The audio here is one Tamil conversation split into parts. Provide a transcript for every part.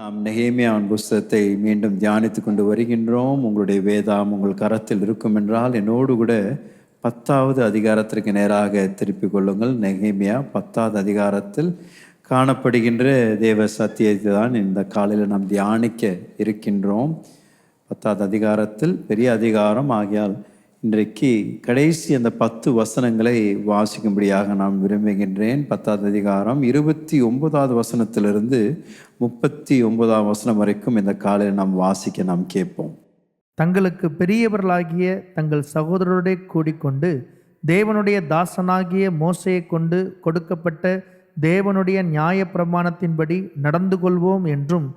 நாம் நெகேமியாவின் புஸ்தகத்தை மீண்டும் தியானித்து கொண்டு வருகின்றோம். உங்களுடைய வேதாம் உங்கள் கரத்தில் இருக்கும் என்றால் என்னோடு கூட 10வது அதிகாரத்திற்கு நேராக திருப்பிக் கொள்ளுங்கள். நெகேமியா 10வது அதிகாரத்தில் காணப்படுகின்ற தேவ சத்தியத்தை தான் இந்த காலையில் நாம் தியானிக்க இருக்கின்றோம். 10வது அதிகாரத்தில் பெரிய அதிகாரம் ஆகியால் இன்றைக்கு கடைசி அந்த 10 வசனங்களை வாசிக்கும்படியாக நான் விரும்புகின்றேன். 10வது அதிகாரம் 29வது வசனத்திலிருந்து 39வது வசனம் வரைக்கும் இந்த காலையில் நாம் வாசிக்க நாம் கேட்போம். தங்களுக்கு பெரியவர்களாகிய தங்கள் சகோதரரோடே கூடிக்கொண்டு தேவனுடைய தாசனாகிய மோசையை கொண்டு கொடுக்கப்பட்ட தேவனுடைய நியாய பிரமாணத்தின்படி நடந்து கொள்வோம் என்றும்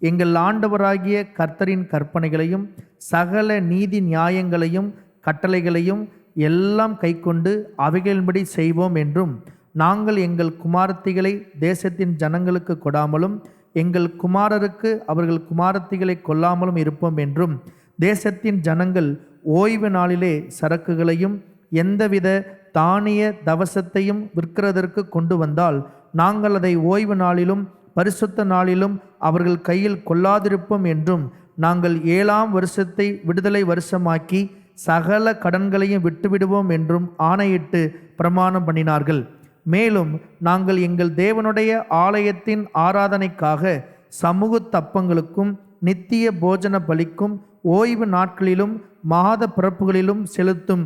எங்கள் ஆண்டவராகிய கர்த்தரின் கற்பனைகளையும் சகல நீதி நியாயங்களையும் கட்டளைகளையும் எல்லாம் கைக்கொண்டு அவைகளின்படி செய்வோம் என்றும் நாங்கள் எங்கள் குமாரத்திகளை தேசத்தின் ஜனங்களுக்கு கொடாமலும் எங்கள் குமாரருக்கு அவர்கள் குமாரத்திகளை கொல்லாமலும் இருப்போம் என்றும் தேசத்தின் ஜனங்கள் ஓய்வு நாளிலே சரக்குகளையும் எந்தவித தானிய தவசத்தையும் விற்கிறதற்கு கொண்டு வந்தால் நாங்கள் அதை ஓய்வு நாளிலும் பரிசுத்த நாளிலும் அவர்கள் கையில் கொள்ளாதிருப்போம் என்றும் நாங்கள் 7ஆம் வருஷத்தை விடுதலை வருஷமாக்கி சகல கடன்களையும் விட்டுவிடுவோம் என்றும் ஆணையிட்டு பிரமாணம் பண்ணினார்கள். மேலும் நாங்கள் எங்கள் தேவனுடைய ஆலயத்தின் ஆராதனைக்காக சமூக தப்பங்களுக்கும் நித்திய போஜன பலிக்கும் ஓய்வு நாட்களிலும் மாத பிறப்புகளிலும் செலுத்தும்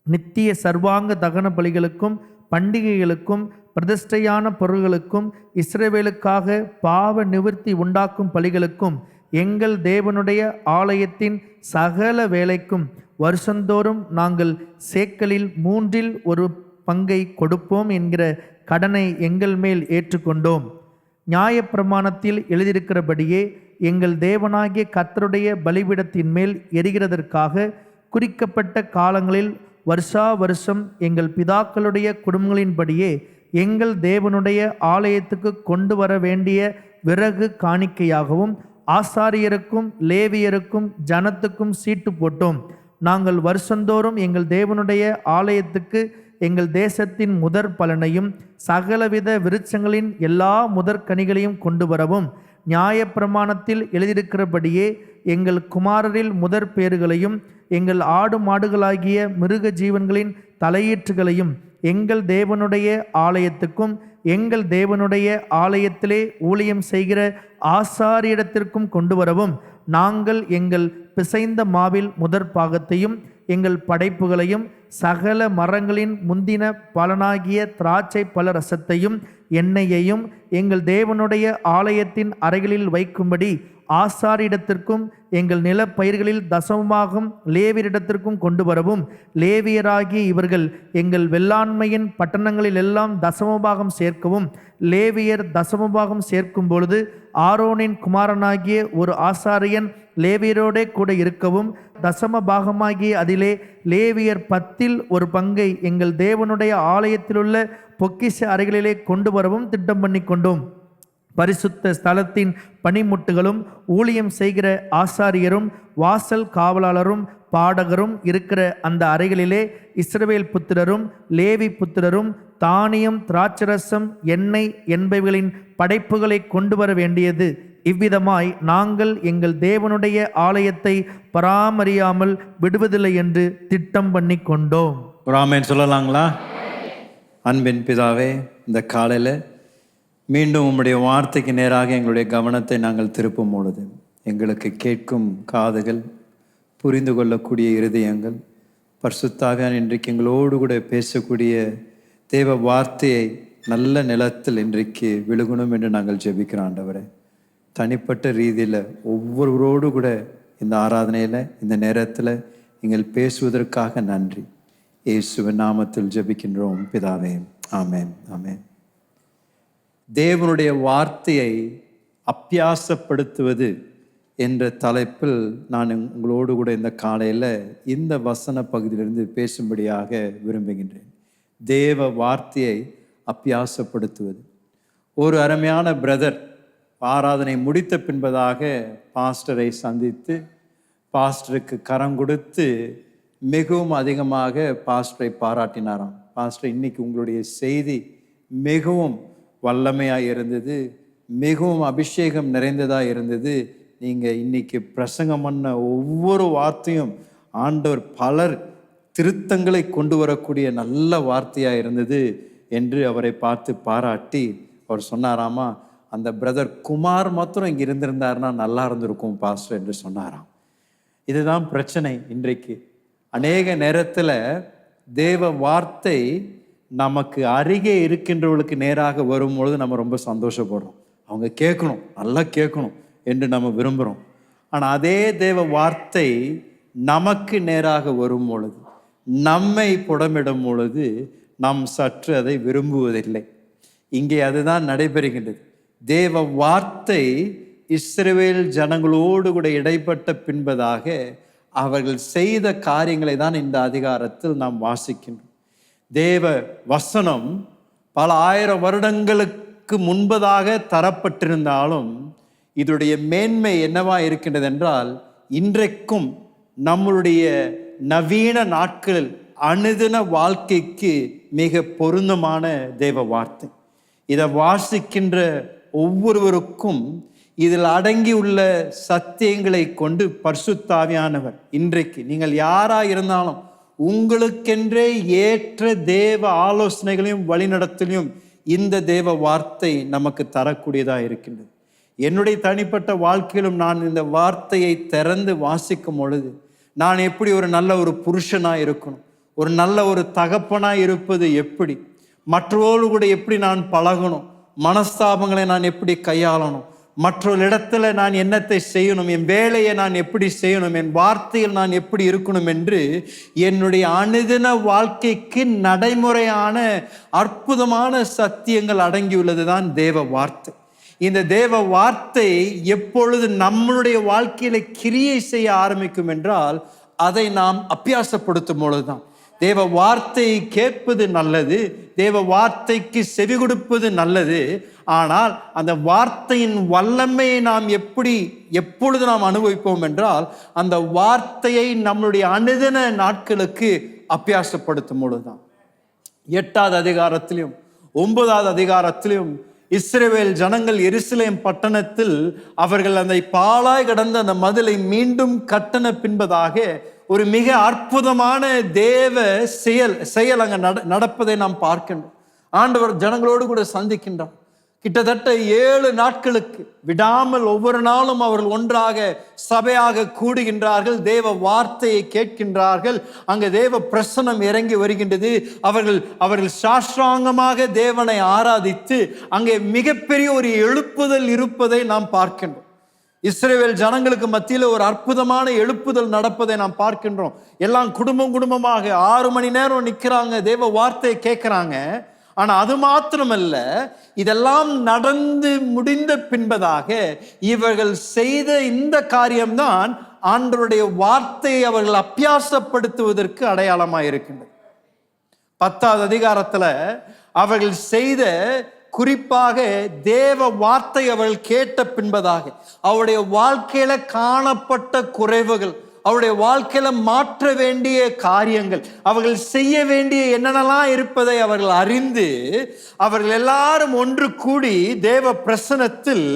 நித்திய சர்வாங்க தகன பலிகளுக்கும் பண்டிகைகளுக்கும் பிரதிஷ்டையான பொருள்களுக்கும் இஸ்ரவேலுக்காக பாவ நிவர்த்தி உண்டாக்கும் பலிகளுக்கும் எங்கள் தேவனுடைய ஆலயத்தின் சகல வேலைக்கும் வருஷந்தோறும் நாங்கள் சேக்கலில் 1/3 பங்கை கொடுப்போம் என்கிற கடனை எங்கள் மேல் ஏற்றுக்கொண்டோம். நியாயப்பிரமாணத்தில் எழுதியிருக்கிறபடியே எங்கள் தேவனாகிய கர்த்தருடைய பலிபீடத்தின் மேல் எரிகிறதற்காக குறிக்கப்பட்ட காலங்களில் வருஷா வருஷம் எங்கள் பிதாக்களுடைய குடும்பங்களின்படியே எங்கள் தேவனுடைய ஆலயத்துக்கு கொண்டு வர வேண்டிய விறகு காணிக்கையாகவும் ஆசாரியருக்கும் லேவியருக்கும் ஜனத்துக்கும் சீட்டு போட்டோம். நாங்கள் வருஷந்தோறும் எங்கள் தேவனுடைய ஆலயத்துக்கு எங்கள் தேசத்தின் முதற் பலனையும் சகலவித விருட்சங்களின் எல்லா முதற்கனிகளையும் கொண்டு வரவும் நியாயப்பிரமாணத்தில் எழுதியிருக்கிறபடியே எங்கள் குமாரரில் முதற் பேறுகளையும் எங்கள் ஆடு மாடுகளாகிய மிருக ஜீவன்களின் தலையீற்றுகளையும் எங்கள் தேவனுடைய ஆலயத்துக்கும் எங்கள் தேவனுடைய ஆலயத்திலே ஊழியம் செய்கிற ஆசாரியரிடத்திற்கும் கொண்டு வரவும் நாங்கள் எங்கள் பிசைந்த மாவில் முதற் பாகத்தையும் எங்கள் படைப்புகளையும் சகல மரங்களின் முந்தின பலனாகிய திராட்சை பல ரசத்தையும் எண்ணெயையும் எங்கள் தேவனுடைய ஆலயத்தின் அறைகளில் வைக்கும்படி ஆசாரியிடத்திற்கும் எங்கள் நிலப்பயிர்களில் தசமமாகும் லேவியரிடத்திற்கும் கொண்டு வரவும் லேவியராகிய இவர்கள் எங்கள் வெள்ளாண்மையின் பட்டணங்களில் எல்லாம் தசமபாகம் சேர்க்கவும் லேவியர் தசமபாகம் சேர்க்கும் பொழுது ஆரோனின் குமாரனாகிய ஒரு ஆசாரியன் லேவியரோடே கூட இருக்கவும் தசம பாகமாகிய அதிலே லேவியர் 10ல் 1 பங்கை எங்கள் தேவனுடைய ஆலயத்திலுள்ள பொக்கிஷ அறைகளிலே கொண்டு வரவும் திட்டம் பண்ணி கொண்டோம். பரிசுத்த ஸ்தலத்தின் பணிமுட்டுகளும் ஊழியம் செய்கிற ஆசாரியரும் வாசல் காவலாளரும் பாடகரும் இருக்கிற அந்த அறைகளிலே இஸ்ரவேல் புத்திரரும் லேவி புத்திரரும் தானியம் திராட்சரசம் எண்ணெய் என்பவைகளின் படைப்புகளை கொண்டு வர வேண்டியது. இவ்விதமாய் நாங்கள் எங்கள் தேவனுடைய ஆலயத்தை பராமரியாமல் விடுவதில்லை என்று திட்டம் பண்ணி கொண்டோம். ஆமென் சொல்லலாங்களா? அன்பின் பிதாவே, இந்த காலையில் மீண்டும் உம்முடைய வார்த்தைக்கு நேராக எங்களுடைய கவனத்தை நாங்கள் திருப்பும் பொழுது எங்களுக்கு கேட்கும் காதுகள், புரிந்து கொள்ளக்கூடிய இருதயங்கள், பரிசுத்தாவியானவர் இன்றைக்கு எங்களோடு கூட பேசக்கூடிய தேவ வார்த்தையை நல்ல நிலத்தில் இன்றைக்கு விழுகணும் என்று நாங்கள் ஜெபிக்கிறோம். ஆண்டவரே, தனிப்பட்ட ரீதியில் ஒவ்வொருவரோடு கூட இந்த ஆராதனையில் இந்த நேரத்தில் நீங்கள் பேசுவதற்காக நன்றி. இயேசுவின் நாமத்தில் ஜெபிக்கின்றோம் பிதாவே, ஆமென், ஆமென். தேவனுடைய வார்த்தையை அப்பியாசப்படுத்துவது என்ற தலைப்பில் நான் உங்களோடு கூட இந்த காலையில் இந்த வசன பகுதியிலிருந்து பேசும்படியாக விரும்புகின்றேன். தேவ வார்த்தையை அப்பியாசப்படுத்துவது. ஒரு அருமையான பிரதர் ஆராதனை முடித்த பின்பதாக பாஸ்டரை சந்தித்து பாஸ்டருக்கு கரம் கொடுத்து மிகவும் அதிகமாக பாஸ்டரை பாராட்டினாராம். பாஸ்டர், இன்னைக்கு உங்களுடைய செய்தி மிகவும் வல்லமையாக இருந்தது, மிகவும் அபிஷேகம் நிறைந்ததாக இருந்தது. நீங்கள் இன்னைக்கு பிரசங்கம் பண்ண ஒவ்வொரு வார்த்தையும் ஆண்டவர் பலர் திருத்தங்களை கொண்டு வரக்கூடிய நல்ல வார்த்தையாக இருந்தது என்று அவரை பார்த்து பாராட்டி அவர் சொன்னாராமா, அந்த பிரதர் குமார் மாத்திரம் இங்கே இருந்திருந்தாருன்னா நல்லா இருந்திருக்கும் பாஸ்டர் என்று சொன்னாராம். இதுதான் பிரச்சனை. இன்றைக்கு அநேக நேரத்தில் தேவ வார்த்தை நமக்கு அருகே இருக்கின்றவர்களுக்கு நேராக வரும்பொழுது நம்ம ரொம்ப சந்தோஷப்படுறோம். அவங்க கேட்கணும், நல்லா கேட்கணும் என்று நம்ம விரும்புகிறோம். ஆனால் அதே தேவ வார்த்தை நமக்கு நேராக வரும் பொழுது, நம்மை புடமிடும் பொழுது நாம் சற்று அதை விரும்புவதில்லை. இங்கே அதுதான் நடைபெறுகின்றது. தேவ வார்த்தை இஸ்ரவேல் ஜனங்களோடு கூட இடைப்பட்ட பின்பதாக அவர்கள் செய்த காரியங்களை தான் இந்த அதிகாரத்தில் நாம் வாசிக்கின்றோம். தேவ வசனம் பல ஆயிரம் வருடங்களுக்கு முன்பதாக தரப்பட்டிருந்தாலும் இதனுடைய மேன்மை என்னவா இருக்கின்றது என்றால், இன்றைக்கும் நம்மளுடைய நவீன நாட்களில் அனுதின வாழ்க்கைக்கு மிக பொருந்தமான தேவ வார்த்தை. இதை வாசிக்கின்ற ஒவ்வொருவருக்கும் இதில் அடங்கியுள்ள சத்தியங்களை கொண்டு பரிசுத்த ஆவியானவர் இன்றைக்கு நீங்கள் யாராக இருந்தாலும் உங்களுக்கென்றே ஏற்ற தேவ ஆலோசனைகளையும் வழிநடத்தலையும் இந்த தேவ வார்த்தை நமக்கு தரக்கூடியதாக இருக்கின்றது. என்னுடைய தனிப்பட்ட வாழ்க்கையிலும் நான் இந்த வார்த்தையை திறந்து வாசிக்கும் பொழுது நான் எப்படி ஒரு நல்ல ஒரு புருஷனாக இருக்கணும், ஒரு நல்ல ஒரு தகப்பனாக இருப்பது எப்படி, மற்றவர்களோடு கூட எப்படி நான் பழகணும், மனஸ்தாபங்களை நான் எப்படி கையாளணும், மற்றொரு இடத்துல நான் என்னத்தை செய்யணும், என் வேலையை நான் எப்படி செய்யணும், என் வார்த்தையில் நான் எப்படி இருக்கணும் என்று என்னுடைய அனுதின வாழ்க்கைக்கு நடைமுறையான அற்புதமான சத்தியங்கள் அடங்கியுள்ளது தான் தேவ வார்த்தை. இந்த தேவ வார்த்தை எப்பொழுது நம்மளுடைய வாழ்க்கையில கிரியை செய்ய ஆரம்பிக்கும் என்றால் அதை நாம் அபியாசப்படுத்தும் பொழுதுதான். தேவ வார்த்தையை கேட்பது நல்லது, தேவ வார்த்தைக்கு செவி கொடுப்பது நல்லது. ஆனால் அந்த வார்த்தையின் வல்லமையை நாம் எப்பொழுது நாம் அனுபவிப்போம் என்றால் அந்த வார்த்தையை நம்மளுடைய அனுதின நாட்களுக்கு அபியாசப்படுத்தும் பொழுதுதான். 8வது அதிகாரத்திலும் 9வது அதிகாரத்திலும் இஸ்ரவேல் ஜனங்கள் எருசலேம் பட்டணத்தில் அவர்கள் அந்த பாழாய் கடந்த அந்த மதிலை மீண்டும் கட்டண பின்பதாக ஒரு மிக அற்புதமான தேவ செயல் அங்க நடப்பதை நாம் பார்க்கின்றோம். ஆண்டவர் ஜனங்களோடு கூட சந்திக்கின்றார். கிட்டத்தட்ட 7 நாட்களுக்கு விடாமல் ஒவ்வொரு நாளும் அவர்கள் ஒன்றாக சபையாக கூடுகின்றார்கள், தேவ வார்த்தையை கேட்கின்றார்கள். அங்கே தேவ பிரசன்னம் இறங்கி வருகின்றது. அவர்கள் சாஷ்டாங்கமாக தேவனை ஆராதித்து அங்கே மிகப்பெரிய ஒரு எழுப்புதல் இருப்பதை நாம் பார்க்கின்றோம். இஸ்ரவேல் ஜனங்களுக்கு மத்தியில் ஒரு அற்புதமான எழுப்புதல் நடப்பதை நாம் பார்க்கின்றோம். எல்லாம் குடும்பமாக 6 மணி நேரம் நிற்கிறாங்க, தேவ வார்த்தையை கேட்கிறாங்க. ஆனா அது மாத்திரமல்ல, இதெல்லாம் நடந்து முடிந்த பின்பதாக இவர்கள் செய்த இந்த காரியம்தான் ஆண்டவருடைய வார்த்தையை அவர்கள் அபியாசப்படுத்துவதற்கு அடையாளமாக இருக்கின்றது. 10வது அதிகாரத்துல அவர்கள் செய்த குறிப்பாக தேவ வார்த்தை அவர்கள் கேட்ட பின்பதாக அவருடைய வாழ்க்கையில காணப்பட்ட குறைவுகள், அவருடைய வாழ்க்கையில மாற்ற வேண்டிய காரியங்கள், அவர்கள் செய்ய வேண்டிய என்னென்னலாம் இருப்பதை அவர்கள் அறிந்து அவர்கள் எல்லாரும் ஒன்று கூடி தேவ பிரசன்னத்தில்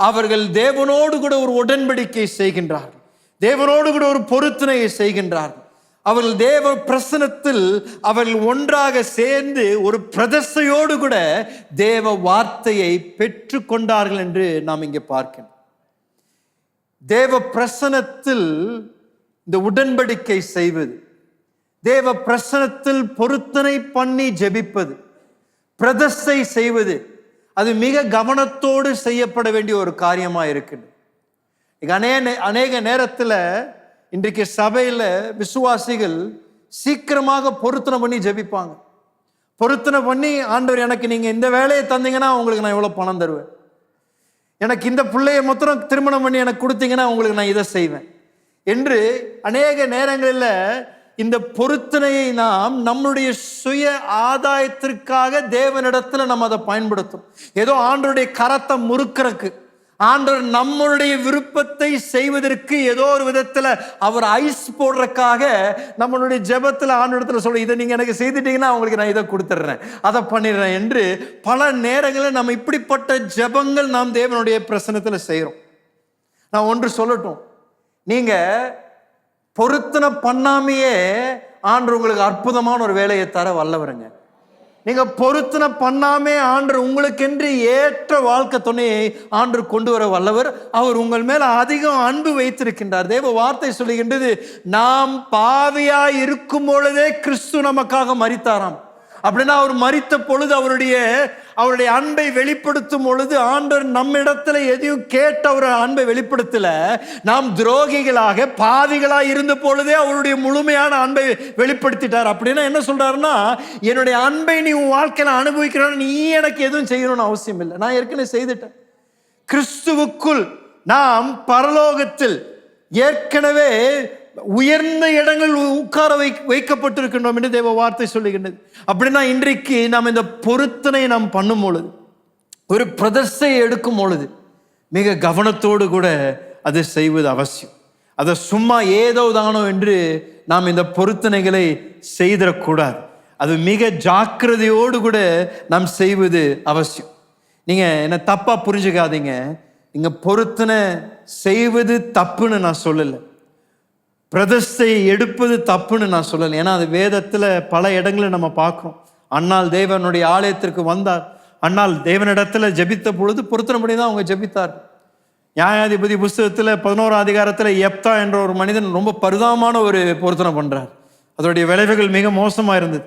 அவர்கள் தேவனோடு கூட ஒரு உடன்படிக்கை செய்கின்றார்கள், தேவனோடு கூட ஒரு பொருத்தனையை செய்கின்றார்கள். அவர்கள் தேவ பிரசன்னத்தில் அவர்கள் ஒன்றாக சேர்ந்து ஒரு பிரதிஷ்டையோடு கூட தேவ வார்த்தையை பெற்று கொண்டார்கள் என்று நாம் இங்கே பார்க்கிறோம். தேவ பிரசன்னத்தில் இந்த உடன்படிக்கை செய்வது, தேவ பிரசன்னத்தில் பொருத்தனை பண்ணி ஜெபிப்பது, பிரதிஷ்டை செய்வது, அது மிக கவனத்தோடு செய்யப்பட வேண்டிய ஒரு காரியமா இருக்குது. அநேக நேரத்தில் இன்றைக்கு சபையில் விசுவாசிகள் சீக்கிரமாக பொருத்தனை பண்ணி ஜெபிப்பாங்க. பொருத்தனை பண்ணி, ஆண்டவர் எனக்கு நீங்க இந்த வேலையை தந்தீங்கன்னா உங்களுக்கு நான் இவ்வளவு பணம் தருவேன், எனக்கு இந்த பிள்ளையை மொத்தம் திருமணம் பண்ணி எனக்கு கொடுத்தீங்கன்னா உங்களுக்கு நான் இதை செய்வேன் என்று அநேக நேரங்களில் இந்த பொருத்தனையை நாம் நம்முடைய சுய ஆதாயத்திற்காக தேவனிடத்துல நம்ம அதை பயன்படுத்தும். ஏதோ ஆண்டவருடைய கரத்தை முறுக்கிறதுக்கு, ஆண்டவர் நம்மளுடைய விருப்பத்தை செய்வதற்கு ஏதோ ஒரு விதத்துல அவர் ஐஸ் போடுறதுக்காக நம்மளுடைய ஜெபத்துல ஆண்டவரத்துல சொல்ல, இதை நீங்க எனக்கு செய்துட்டீங்கன்னா உங்களுக்கு நான் இதை கொடுத்துட்றேன், அதை பண்ணிடுறேன் என்று பல நேரங்களில் நம்ம இப்படிப்பட்ட ஜெபங்கள் நாம் தேவனுடைய பிரசன்னத்துல செய்யறோம். நான் ஒன்று சொல்லட்டும், நீங்க பொருத்தனை பண்ணாமையே ஆண்டவர் உங்களுக்கு அற்புதமான ஒரு வேலையை தர வல்லவருங்க. நீங்க பொருத்தனை பண்ணாமே ஆண்டவர் உங்களுக்கென்று ஏற்ற வாழ்க்கை துணையை ஆண்டவர் கொண்டு வர வல்லவர். அவர் உங்கள் மேல அதிகம் அன்பு வைத்திருக்கின்றார். தேவ வார்த்தை சொல்லுகின்றது, நாம் பாவியாய் இருக்கும் பொழுதே கிறிஸ்து நமக்காக மரித்தாராம். அப்படின்னா அவர் மரித்த பொழுது அவருடைய அன்பை வெளிப்படுத்தும் பொழுது ஆண்டவர் நம்மிடத்துல எதையும் கேட்ட ஒரு அன்பை வெளிப்படுத்தல. நாம் துரோகிகளாக பாவிகளாக இருந்த பொழுதே அவருடைய முழுமையான அன்பை வெளிப்படுத்திட்டார். அப்படின்னா என்ன சொல்றாருன்னா, என்னுடைய அன்பை நீ உன் வாழ்க்கையில அனுபவிக்கிறான், நீ எனக்கு எதுவும் செய்யணும்னு அவசியம் இல்லை, நான் ஏற்கனவே செய்துட்டேன். கிறிஸ்துவுக்குள் நாம் பரலோகத்தில் ஏற்கனவே உயர்ந்த இடங்கள் உட்கார வைக்கப்பட்டிருக்கின்றோம் என்று தேவ வார்த்தை சொல்லுகின்றது. அப்படின்னா இன்றைக்கு நாம் இந்த பொருத்தனை நாம் பண்ணும் பொழுது, ஒரு பிரதிஷ்டை எடுக்கும் பொழுது மிக கவனத்தோடு கூட அதை செய்வது அவசியம். அதை சும்மா ஏதோ தானோ என்று நாம் இந்த பொருத்தனைகளை செய்திடக்கூடாது. அது மிக ஜாக்கிரதையோடு கூட நாம் செய்வது அவசியம். நீங்க என்ன தப்பா புரிஞ்சுக்காதீங்க, நீங்க பொருத்தனை செய்வது தப்புன்னு நான் சொல்லலை, பிரதிஷ்டை எடுப்பது தப்புன்னு நான் சொல்லலை. ஏன்னா அது வேதத்தில் பல இடங்களில் நம்ம பார்க்குறோம். அன்னாள் தேவனுடைய ஆலயத்திற்கு வந்தார், அன்னாள் தேவனிடத்துல ஜெபித்த பொழுது பொருத்தனை பண்ணி தான் அவங்க ஜெபித்தார். நியாயாதிபதி புஸ்தகத்தில் 11ஆம் அதிகாரத்தில் எப்தா என்ற ஒரு மனிதன் ரொம்ப பரிதாபமான ஒரு பொருத்தனை பண்றார். அதோடைய விளைவுகள் மிக மோசமாக இருந்தது.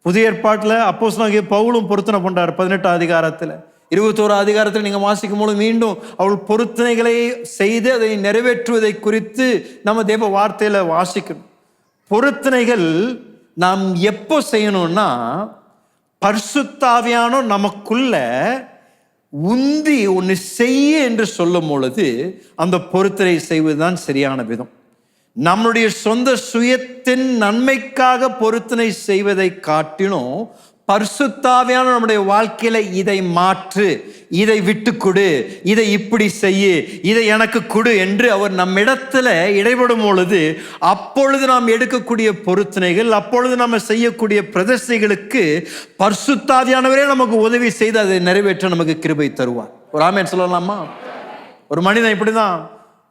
புதிய ஏற்பாட்டில் அப்போஸ்தலனாகிய பவுலும் பொருத்தனை பண்றார். 18ஆம் அதிகாரத்தில் 21ஆம் அதிகாரத்தில் நீங்க வாசிக்கும் போது மீண்டும் அவள் பொருத்தனைகளை செய்து அதை நிறைவேற்றுவதை குறித்து நம்ம தேவ வார்த்தையில வாசிக்கணும். பொருத்தனைகள் நாம் எப்போ செய்யணும்னா, பரிசுத்த ஆவியானவர் நமக்குள்ள உந்தி ஒன்று செய்ய என்று சொல்லும் பொழுது அந்த பொருத்தனை செய்வதுதான் சரியான விதம். நம்முடைய சொந்த சுயத்தின் நன்மைக்காக பொருத்தனை செய்வதை காட்டிலும் பரிசுத்த ஆவியானவர் நம்முடைய வாழ்க்கையில இதை மாற்று, இதை விட்டு கொடு, இதை இப்படி செய்ய, இதை எனக்கு கொடு என்று அவர் நம்மிடத்துல இடைபடும் பொழுது, அப்பொழுது நாம் எடுக்கக்கூடிய பொருத்தனைகள், அப்பொழுது நம்ம செய்யக்கூடிய பிரதிஷ்டைகளுக்கு பரிசுத்த ஆவியானவரே நமக்கு உதவி செய்து அதை நிறைவேற்ற நமக்கு கிருபை தருவார். ஒரு ஆமென் சொல்லலாமா? ஒரு மனிதன் இப்படிதான்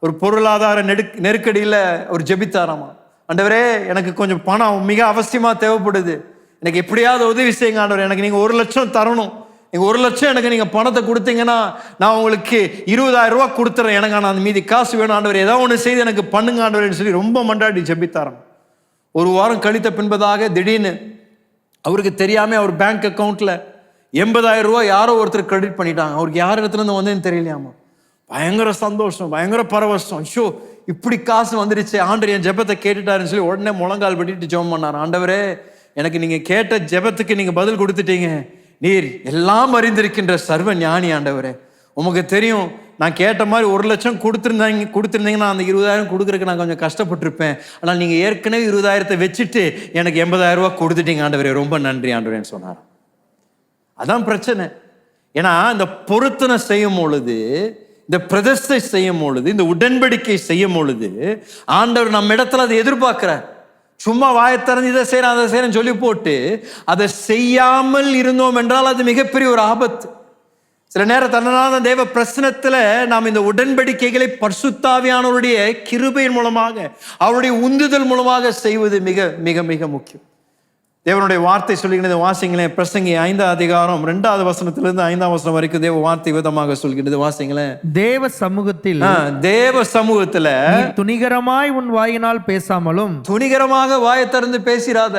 ஒரு பொருளாதார நெருக்கடியில் ஒரு ஜெபித்தாராமா, ஆண்டவரே எனக்கு கொஞ்சம் பணம் மிக அவசியமா தேவைப்படுது, எனக்கு எப்படியாவது உதவி செய்யுங்க ஆண்டவரே, எனக்கு நீங்க 1 லட்சம் தரணும், நீங்க 1 லட்சம் எனக்கு நீங்க பணத்தை கொடுத்தீங்கன்னா நான் உங்களுக்கு 20,000 ரூபாய் கொடுத்துறேன், எனக்கு ஆனால் அந்த மீதி காசு வேணும் ஆண்டவரே, ஏதாவது ஒன்று செய்து எனக்கு பண்ணுங்க ஆண்டவரேன்னு சொல்லி ரொம்ப மன்றாடி ஜெபித்தாராம். 1 வாரம் கழித்த பின்பதாக திடீர்னு அவருக்கு தெரியாம அவர் பேங்க் அக்கௌண்ட்ல 80,000 ரூபாய் யாரோ ஒருத்தர் கிரெடிட் பண்ணிட்டாங்க. அவருக்கு யார் இடத்துல இருந்து வந்தேன்னு தெரியலையாமா. பயங்கர சந்தோஷம், பயங்கர பரவசம். ஷோ, இப்படி காசு வந்துருச்சு, ஆண்டவர் என் ஜெபத்தை கேட்டுட்டாருன்னு சொல்லி உடனே முழங்கால் பண்ணிட்டு ஜெபம் பண்ணார். ஆண்டவரே, எனக்கு நீங்க கேட்ட ஜெபத்துக்கு நீங்க பதில் கொடுத்துட்டீங்க, நீர் எல்லாம் அறிந்திருக்கின்ற சர்வ ஞானி ஆண்டவரே, உமக்கு தெரியும் நான் கேட்ட மாதிரி 1 லட்சம் கொடுத்துருந்தீங்கன்னா அந்த 20,000 கொடுக்குறதுக்கு நான் கொஞ்சம் கஷ்டப்பட்டிருப்பேன், ஆனால் நீங்க ஏற்கனவே 20,000 வச்சுட்டு எனக்கு 80,000 ரூபாய் கொடுத்துட்டீங்க ஆண்டவரே, ரொம்ப நன்றி ஆண்டவரேன்னு சொன்னார். அதான் பிரச்சனை. ஏன்னா இந்த பொருத்தனை செய்யும் பொழுது, இந்த பிரதிஷ்டை செய்யும் பொழுது, இந்த உடன்படிக்கை செய்யும் பொழுது ஆண்டவர் நம்ம இடத்துல அதை எதிர்பார்க்கிறார். சும்மா வாயை திறந்து இதை செய்யறேன் அதை செய்யறேன்னு சொல்லி போட்டு அதை செய்யாமல் இருந்தோம் என்றால் அது மிகப்பெரிய ஒரு ஆபத்து. சில நேரம் தேவ பிரசனத்துல நாம் இந்த உடன்படிக்கைகளை பரிசுத்த ஆவியானவருடைய கிருபையின் மூலமாக, அவருடைய உந்துதல் மூலமாக செய்வது மிக மிக மிக முக்கியம். தேவனுடைய வார்த்தை சொல்லுகிறது, வாசிங்களேன். பிரசங்கி 5ஆம் அதிகாரம் 2வது வசனத்திலிருந்து 5ஆம் வசனம் வரைக்கும் தேவ வார்த்தை விதமாக சொல்கிறது. வாசிங்களேன். தேவ சமூகத்தில் துணிகரமாய் உன் வாயினால் பேசாமலும், துணிகரமாக வாயை திறந்து பேசிராத,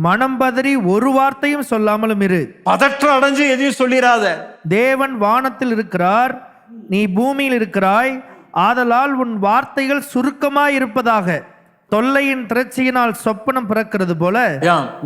மனம் பதறி ஒரு வார்த்தையும் சொல்லாமலும் இரு. பதற்றம் அடைஞ்சு எதையும் சொல்லிராத. தேவன் வானத்தில் இருக்கிறார், நீ பூமியில் இருக்கிறாய், ஆதலால் உன் வார்த்தைகள் சுருக்கமாய் இருப்பதாக. தொல்லையின் திரட்சியினால் சொப்பனம் பிறக்கிறது போல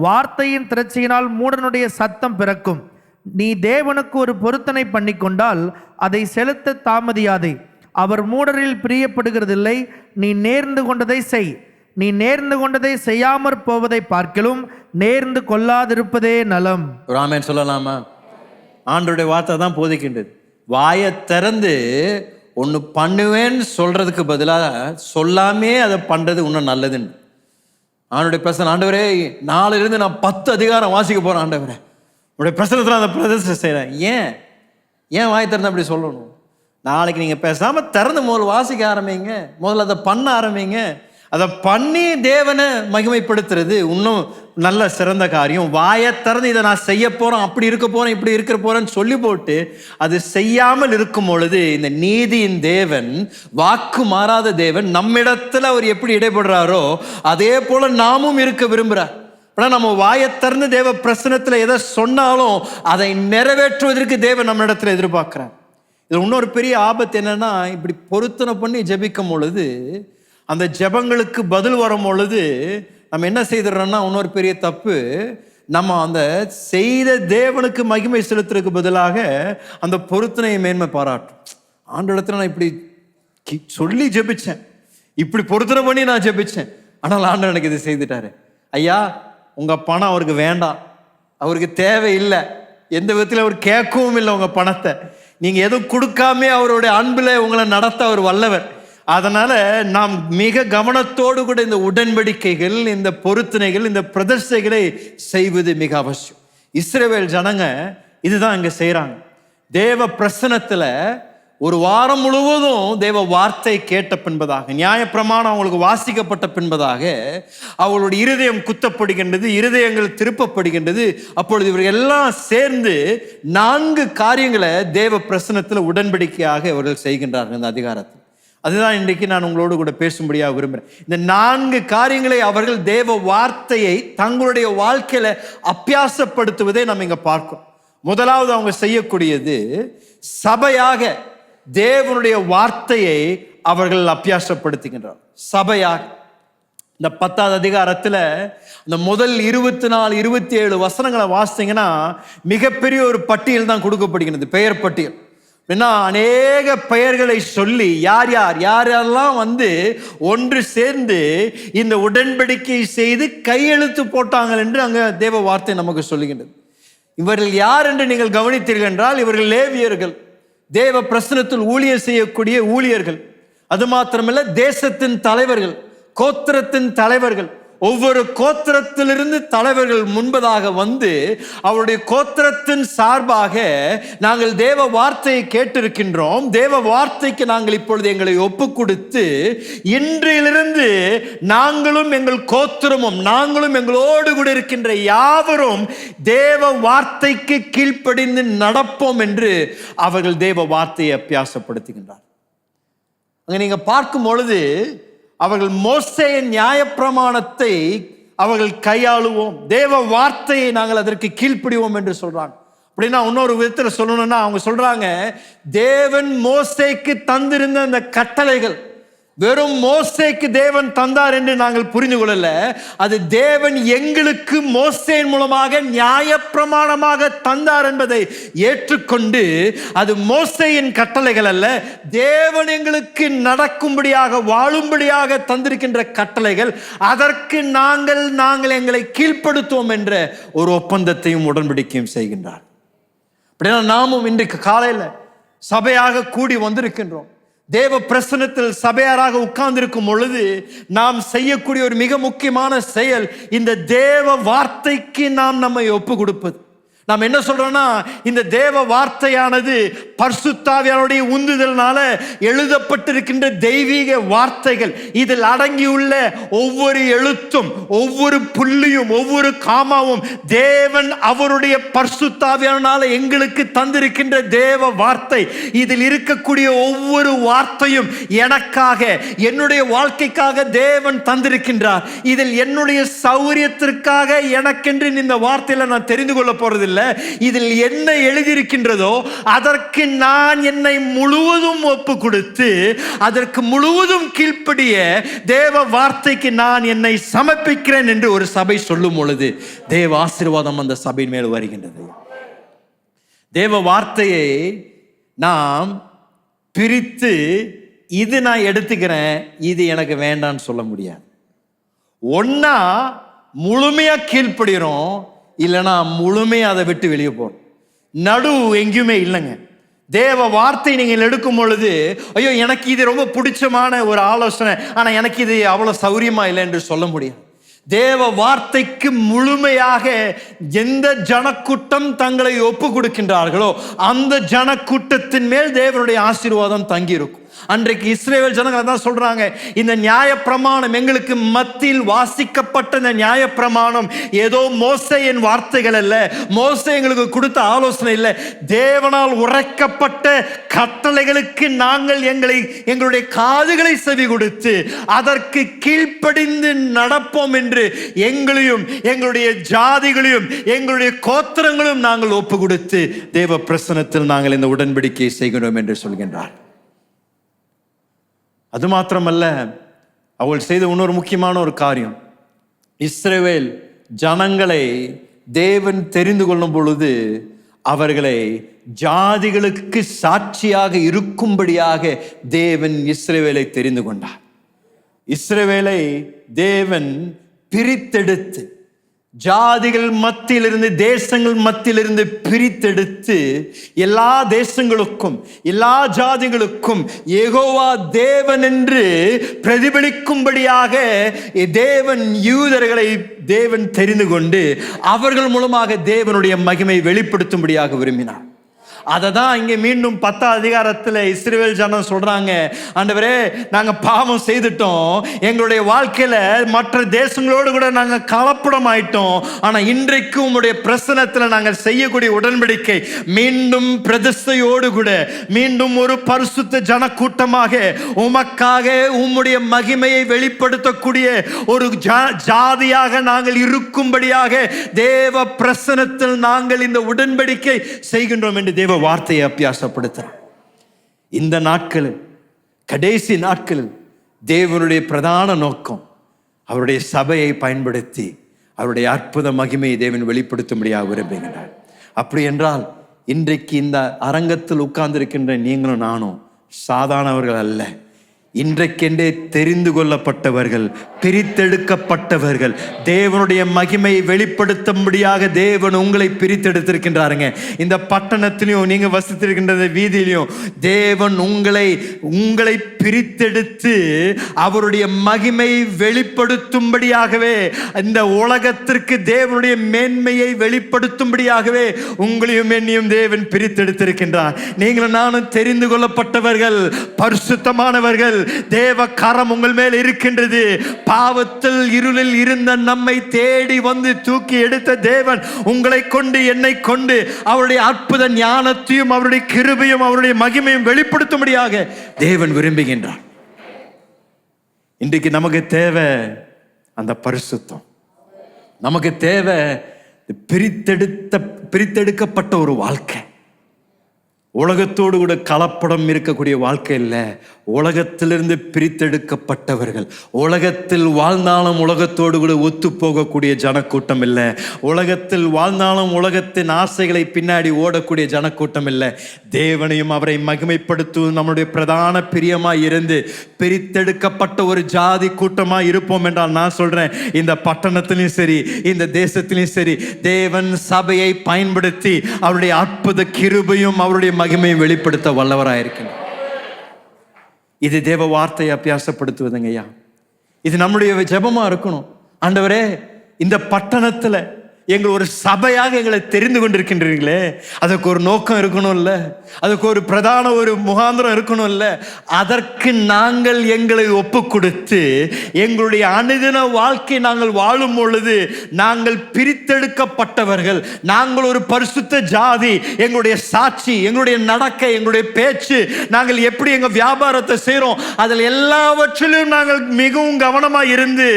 வார்த்தையின் திரட்சியினால் மூடனுடைய சத்தம் பிறக்கும். நீ தேவனுக்கு ஒரு பொருத்தனை பண்ணி கொண்டால் அதை செலுத்த தாமதியாதே. அவர் மூடரில் பிரியப்படுகிறதில்லை. நீ நேர்ந்து கொண்டதை செய். நீ நேர்ந்து கொண்டதை செய்யாமற் போவதை பார்க்கிலும் நேர்ந்து கொள்ளாதிருப்பதே நலம். ஒரு ஆமென் சொல்லலாமா? ஆண்டவருடைய வார்த்தை தான் போதிக்கின்றது. வாயை திறந்து ஒன்று பண்ணுவேன்னு சொல்றதுக்கு பதிலாக சொல்லாமே அதை பண்றது இன்னும் நல்லதுன்னு. ஆண்டுடைய பிரசனம், ஆண்டவரே நாளிலிருந்து நான் 10 அதிகாரம் வாசிக்க போறேன் ஆண்டவரே, உங்களுடைய பிரசனத்தில் அந்த பிரதேசம் செய்கிறேன். ஏன் வாய் திறந்து அப்படி சொல்லணும்? நாளைக்கு நீங்கள் பேசாமல் திறந்து முதல்ல வாசிக்க ஆரம்பிங்க, முதல்ல அதை பண்ண ஆரம்பிங்க. அதை பண்ணி தேவனை மகிமைப்படுத்துறது இன்னும் நல்ல சிறந்த காரியம். வாயை திறந்து இதை நான் செய்ய போகிறேன், அப்படி இருக்க போகிறேன், இப்படி இருக்க போகிறேன்னு சொல்லி போட்டு அது செய்யாமல் இருக்கும் பொழுது இந்த நீதியின் தேவன், வாக்கு மாறாத தேவன் நம்மிடத்தில் அவர் எப்படி இடைபடுறாரோ அதே போல் நாமும் இருக்க விரும்புகிறார். ஆனால் நம்ம வாயை திறந்து தேவ பிரசனத்தில் எதை சொன்னாலும் அதை நிறைவேற்றுவதற்கு தேவன் நம்ம இடத்துல எதிர்பார்க்கிறார். இது இன்னொரு பெரிய ஆபத்து என்னன்னா, இப்படி பொருத்தனை பண்ணி ஜெபிக்கும் பொழுது அந்த ஜெபங்களுக்கு பதில் வரும் பொழுது நம்ம என்ன செய்துறோம்னா, இன்னொரு பெரிய தப்பு, நம்ம அந்த செய்த தேவனுக்கு மகிமை செலுத்துறதுக்கு பதிலாக அந்த பொருத்தனையை மேன்மை பாராட்டும். ஆண்டவரிடத்துல நான் இப்படி சொல்லி ஜெபிச்சேன், இப்படி பொருத்தனை பண்ணி நான் ஜெபிச்சேன், ஆனால் ஆண்டவர் எனக்கு இது செய்துட்டாரு. ஐயா, உங்க பணம் அவருக்கு வேண்டாம், அவருக்கு தேவையில்லை, எந்த விதத்தில் அவர் கேட்கவும் இல்லை உங்க பணத்தை. நீங்க எதுவும் கொடுக்காம அவருடைய அன்புல உங்களை நடத்த அவர் வல்லவர். அதனால நாம் மிக கவனத்தோடு கூட இந்த உடன்படிக்கைகள், இந்த பொருத்தனைகள், இந்த பிரதிஷ்டைகளை செய்வது மிக அவசியம். இஸ்ரவேல் ஜனங்க இதுதான் இங்க செய்யறாங்க. தேவ பிரசனத்துல ஒரு வாரம் முழுவதும் தேவ வார்த்தை கேட்ட பின்பதாக, நியாயப்பிரமாணம் அவங்களுக்கு வாசிக்கப்பட்ட பின்பதாக அவங்களுடைய இருதயம் குத்தப்படுகின்றது, இருதயங்கள் திருப்பப்படுகின்றது. அப்பொழுது இவர்கள் எல்லாம் சேர்ந்து 4 காரியங்களை தேவ பிரசனத்துல உடன்படிக்கையாக அவர்கள் செய்கின்றார்கள் இந்த அதிகாரத்தில். அதுதான் இன்றைக்கு நான் உங்களோடு கூட பேசும்படியாக விரும்புகிறேன். இந்த 4 காரியங்களை அவர்கள் தேவ வார்த்தையை தங்களுடைய வாழ்க்கையில அபியாசப்படுத்துவதை நம்ம இங்க பார்க்கிறோம். முதலாவது அவங்க செய்யக்கூடியது, சபையாக தேவனுடைய வார்த்தையை அவர்கள் அபியாசப்படுத்துகின்றார். சபையாக இந்த 10வது அதிகாரத்துல இந்த முதல் 24, 27 வசனங்களை வாசித்தீங்கன்னா மிகப்பெரிய ஒரு பட்டியல் தான் கொடுக்கப்படுகிறது, பெயர் பட்டியல். ஏன்னா அநேக பெயர்களை சொல்லி யாரெல்லாம் வந்து ஒன்று சேர்ந்து இந்த உடன்படிக்கை செய்து கையெழுத்து போட்டாங்க என்று அங்க தேவ வார்த்தை நமக்கு சொல்லுகின்றது. இவர்கள் யார் என்று நீங்கள் கவனித்தீர்கள் என்றால், இவர்கள் லேவியர்கள், தேவ பிரசனத்தில் ஊழியர் செய்யக்கூடிய ஊழியர்கள். அது மாத்திரமல்ல, தேசத்தின் தலைவர்கள், கோத்திரத்தின் தலைவர்கள். ஒவ்வொரு கோத்திரத்திலிருந்து தலைவர்கள் முன்பதாக வந்து அவருடைய கோத்திரத்தின் சார்பாக நாங்கள் தேவ வார்த்தையை கேட்டிருக்கின்றோம், தேவ வார்த்தைக்கு நாங்கள் இப்பொழுது எங்களை ஒப்பு கொடுத்து இன்றிலிருந்து நாங்களும் எங்கள் கோத்திரமும் நாங்களும் எங்களோடு கூட இருக்கின்ற யாவரும் தேவ வார்த்தைக்கு கீழ்ப்படிந்து நடப்போம் என்று அவர்கள் தேவ வார்த்தையை அபியாசப்படுத்துகின்றார். அங்க நீங்க பார்க்கும் பொழுது அவர்கள் மோசேயின் நியாயப்பிரமாணத்தை அவர்கள் கையாளுவோம், தேவ வார்த்தையை நாங்கள் அதற்கு கீழ்ப்படிவோம் என்று சொல்றாங்க. அப்படின்னா இன்னொரு விதத்தில் சொல்லணும்னா அவங்க சொல்றாங்க, தேவன் மோசேக்கு தந்திருந்த அந்த கட்டளைகள் வெறும் மோசேக்கு தேவன் தந்தார் என்று நாங்கள் புரிந்து கொள்ளல, அது தேவன் எங்களுக்கு மோசேயின் மூலமாக நியாயப்பிரமாணமாக தந்தார் என்பதை ஏற்றுக்கொண்டு, அது மோசேயின் கட்டளைகள் அல்ல, தேவன் எங்களுக்கு நடக்கும்படியாக வாழும்படியாக தந்திருக்கின்ற கட்டளைகள், அதற்கு நாங்கள் எங்களை கீழ்ப்படுத்துவோம் என்ற ஒரு ஒப்பந்தத்தையும் உடன்படிக்கையும் செய்கின்றார். அப்படின்னா நாமும் இன்றைக்கு காலையில் சபையாக கூடி வந்திருக்கின்றோம். தேவ பிரசனத்தில் சபையாராக உட்கார்ந்திருக்கும் பொழுது நாம் செய்யக்கூடிய ஒரு மிக முக்கியமான செயல், இந்த தேவ வார்த்தைக்கு நாம் நம்மை ஒப்பு கொடுப்பது. நாம் என்ன சொல்றோம்னா, இந்த தேவ வார்த்தையானது பரிசுத்தாவியானுடைய உந்துதல்னால எழுதப்பட்டிருக்கின்ற தெய்வீக வார்த்தைகள். இதில் அடங்கியுள்ள ஒவ்வொரு எழுத்தும், ஒவ்வொரு புள்ளியும், ஒவ்வொரு காமாவும் தேவன் அவருடைய பரிசுத்தாவியானால எங்களுக்கு தந்திருக்கின்ற தேவ வார்த்தை. இதில் இருக்கக்கூடிய ஒவ்வொரு வார்த்தையும் எனக்காக, என்னுடைய வாழ்க்கைக்காக தேவன் தந்திருக்கின்றார். இதில் என்னுடைய சௌரியத்திற்காக எனக்கென்று இந்த வார்த்தையில நான் தெரிந்து கொள்ள போறதில்லை. இதில் என்ன எழுதியிருக்கின்றதோ அதற்கு நான் என்னை முழுவதும் ஒப்பு கொடுத்து அதற்கு முழுவதும் கீழ்ப்படிய தேவ வார்த்தைக்கு நான் என்னை சமர்ப்பிக்கிறேன் என்று ஒரு சபை சொல்லும் பொழுது தேவ ஆசீர்வாதம் அந்த சபையின் மேல் வருகின்றது. தேவ வார்த்தையை நாம் பிரித்து இது நான் எடுத்துக்கிறேன், இது எனக்கு வேண்டான்னு சொல்ல முடியாது. ஒன்னா முழுமையா கீழ்ப்படுகிறோம், இல்லைன்னா முழுமையாக அதை விட்டு வெளியே போகிறோம். நடு எங்கேயுமே இல்லைங்க. தேவ வார்த்தை நீங்கள் எடுக்கும் பொழுது, ஐயோ எனக்கு இது ரொம்ப பிடிச்சமான ஒரு ஆலோசனை, ஆனா எனக்கு இது அவ்வளவு சௌரியமா இல்லை என்று சொல்ல முடியாது. தேவ வார்த்தைக்கு முழுமையாக எந்த ஜனக்கூட்டம் தங்களை ஒப்பு கொடுக்கின்றார்களோ அந்த ஜனக்கூட்டத்தின் மேல் தேவனுடைய ஆசீர்வாதம் தங்கி இருக்கும். அன்றைக்கு இஸ்ரவேல் ஜனங்கள் தான் சொல்றாங்க, இந்த நியாயப்பிரமாணம் எங்களுக்கு மத்தியில் வாசிக்கப்பட்ட இந்த நியாயப்பிரமாணம் ஏதோ மோசேயின் வார்த்தைகள் அல்ல, மோசே எங்களுக்கு கொடுத்த ஆலோசனை இல்லை, தேவனால் உரைக்கப்பட்ட கட்டளைகளுக்கு நாங்கள் எங்களுடைய காதுகளை செவி கொடுத்து அதற்கு கீழ்ப்படிந்து நடப்போம் என்று எங்களையும் எங்களுடைய ஜாதிகளையும் எங்களுடைய கோத்திரங்களையும் நாங்கள் ஒப்பு கொடுத்து தேவ பிரசன்னத்தில் நாங்கள் இந்த உடன்படிக்கையை செய்கிறோம் என்று சொல்கின்றார். அது மாத்திரமல்ல, அவள் செய்த இன்னொரு முக்கியமான ஒரு காரியம், இஸ்ரவேல் ஜனங்களை தேவன் தெரிந்து கொள்ளும் பொழுது அவர்களை ஜாதிகளுக்கு சாட்சியாக இருக்கும்படியாக தேவன் இஸ்ரவேலை தெரிந்து கொண்டார். இஸ்ரவேலை தேவன் பிரித்தெடுத்து ஜாதிகள் மத்தியிலிருந்து, தேசங்கள் மத்தியிலிருந்து பிரித்தெடுத்து எல்லா தேசங்களுக்கும் எல்லா ஜாதிகளுக்கும் யெகோவா தேவன் என்று பிரதிபலிக்கும்படியாக தேவன் யூதர்களை தேவன் தெரிந்து கொண்டு அவர்கள் மூலமாக தேவனுடைய மகிமை வெளிப்படுத்தும்படியாக விரும்பினார். அதை தான் இங்கே மீண்டும் 10ஆம் அதிகாரத்தில் இஸ்ரவேல் ஜனம் சொல்றாங்க, ஆண்டவரே நாங்க பாவம் செய்துட்டோம், எங்களுடைய வாழ்க்கையில மற்ற தேசங்களோடு கூட நாங்க கலப்படம் ஆயிட்டோம், ஆனா இன்றைக்கு உம்முடைய பிரசன்னத்தில் நாங்கள் செய்யக்கூடிய உடன்படிக்கை மீண்டும் பிரதிஷ்டையோடு கூட மீண்டும் ஒரு பரிசுத்த ஜன கூட்டமாக உமக்காக உம்முடைய மகிமையை வெளிப்படுத்தக்கூடிய ஒரு ஜாதியாக நாங்கள் இருக்கும்படியாக தேவ பிரசன்னத்தில் நாங்கள் இந்த உடன்படிக்கை செய்கின்றோம் என்று தேவ வார்த்தையை அபியாசப்படுத்துறார். இந்த நாட்களில், கடைசி நாட்களில் தேவனுடைய பிரதான நோக்கம் அவருடைய சபையை பயன்படுத்தி அவருடைய அற்புத மகிமையை தேவன் வெளிப்படுத்தும்படியாக விரும்புகின்றார். அப்படி என்றால் இன்றைக்கு இந்த அரங்கத்தில் உட்கார்ந்திருக்கின்ற நீங்களும் நானும் சாதாரணவர்கள் அல்ல. இன்றைக்கென்றே தெரிந்து கொள்ளப்பட்டவர்கள், பிரித்தெடுக்கப்பட்டவர்கள், தேவனுடைய மகிமையை வெளிப்படுத்தும்படியாக தேவன் உங்களை பிரித்தெடுத்திருக்கின்றாருங்க. இந்த பட்டணத்திலையும் நீங்க வசித்திருக்கின்ற வீதியிலையும் தேவன் உங்களை பிரித்தெடுத்து அவருடைய மகிமை வெளிப்படுத்தும்படியாகவே, இந்த உலகத்திற்கு தேவனுடைய மேன்மையை வெளிப்படுத்தும்படியாகவே உங்களையும் என்னையும் தேவன் பிரித்தெடுத்திருக்கின்றார். நீங்களும் நானும் தெரிந்து கொள்ளப்பட்டவர்கள், பரிசுத்தமானவர்கள். தேவ கரம் உங்கள் மேல் இருக்கின்றது. பாவத்தில் இருளில் இருந்த நம்மை தேடி வந்து தூக்கி எடுத்த தேவன் உங்களை கொண்டு என்னை கொண்டு அவருடைய அற்புத ஞானத்தையும் அவருடைய கிருபையும் அவருடைய மகிமையும் வெளிப்படுத்தும்படியாக தேவன் விரும்புகின்றார். இன்றைக்கு நமக்கு தேவை அந்த பரிசுத்தம். நமக்கு தேவை பிரித்தெடுக்கப்பட்ட ஒரு வாழ்க்கை. உலகத்தோடு கூட கலப்படம் இருக்கக்கூடிய வாழ்க்கை இல்லை. உலகத்திலிருந்து பிரித்தெடுக்கப்பட்டவர்கள், உலகத்தில் வாழ்ந்தாலும் உலகத்தோடு கூட ஒத்து போகக்கூடிய ஜனக்கூட்டம் இல்லை. உலகத்தில் வாழ்ந்தாலும் உலகத்தின் ஆசைகளை பின்னாடி ஓடக்கூடிய ஜனக்கூட்டம் இல்லை. தேவனையும் அவரை மகிமைப்படுத்தும் நம்முடைய பிரதான பிரியமாய் இருந்து பிரித்தெடுக்கப்பட்ட ஒரு ஜாதி கூட்டமாய் இருப்போம் என்றால் நான் சொல்றேன், இந்த பட்டணத்திலையும் சரி இந்த தேசத்திலையும் சரி தேவன் சபையை பயன்படுத்தி அவருடைய அற்புத கிருபையும் அவருடைய மகிமையை வெளிப்படுத்த வல்லவராயிருக்கிறார். இது தேவ வார்த்தையை அபியாசப்படுத்துவதுங்க ஐயா. இது நம்முடைய ஜெபமா இருக்கணும். ஆண்டவரே, இந்த பட்டணத்துல எங்கள் ஒரு சபையாக எங்களை தெரிந்து கொண்டிருக்கின்றீர்களே, அதுக்கு ஒரு நோக்கம் இருக்கணும்ல, அதுக்கு ஒரு பிரதான ஒரு முகாந்திரம் இருக்கணும்ல. அதற்கு நாங்கள் எங்களை ஒப்பு கொடுத்து எங்களுடைய அனுதின வாழ்க்கை நாங்கள் வாழும் பொழுது நாங்கள் பிரித்தெடுக்கப்பட்டவர்கள், நாங்கள் ஒரு பரிசுத்த ஜாதி. எங்களுடைய சாட்சி, எங்களுடைய நடக்கை, எங்களுடைய பேச்சு, நாங்கள் எப்படி எங்கள் வியாபாரத்தை செய்கிறோம், அதில் எல்லாவற்றிலும் நாங்கள் மிகவும் கவனமாக இருந்து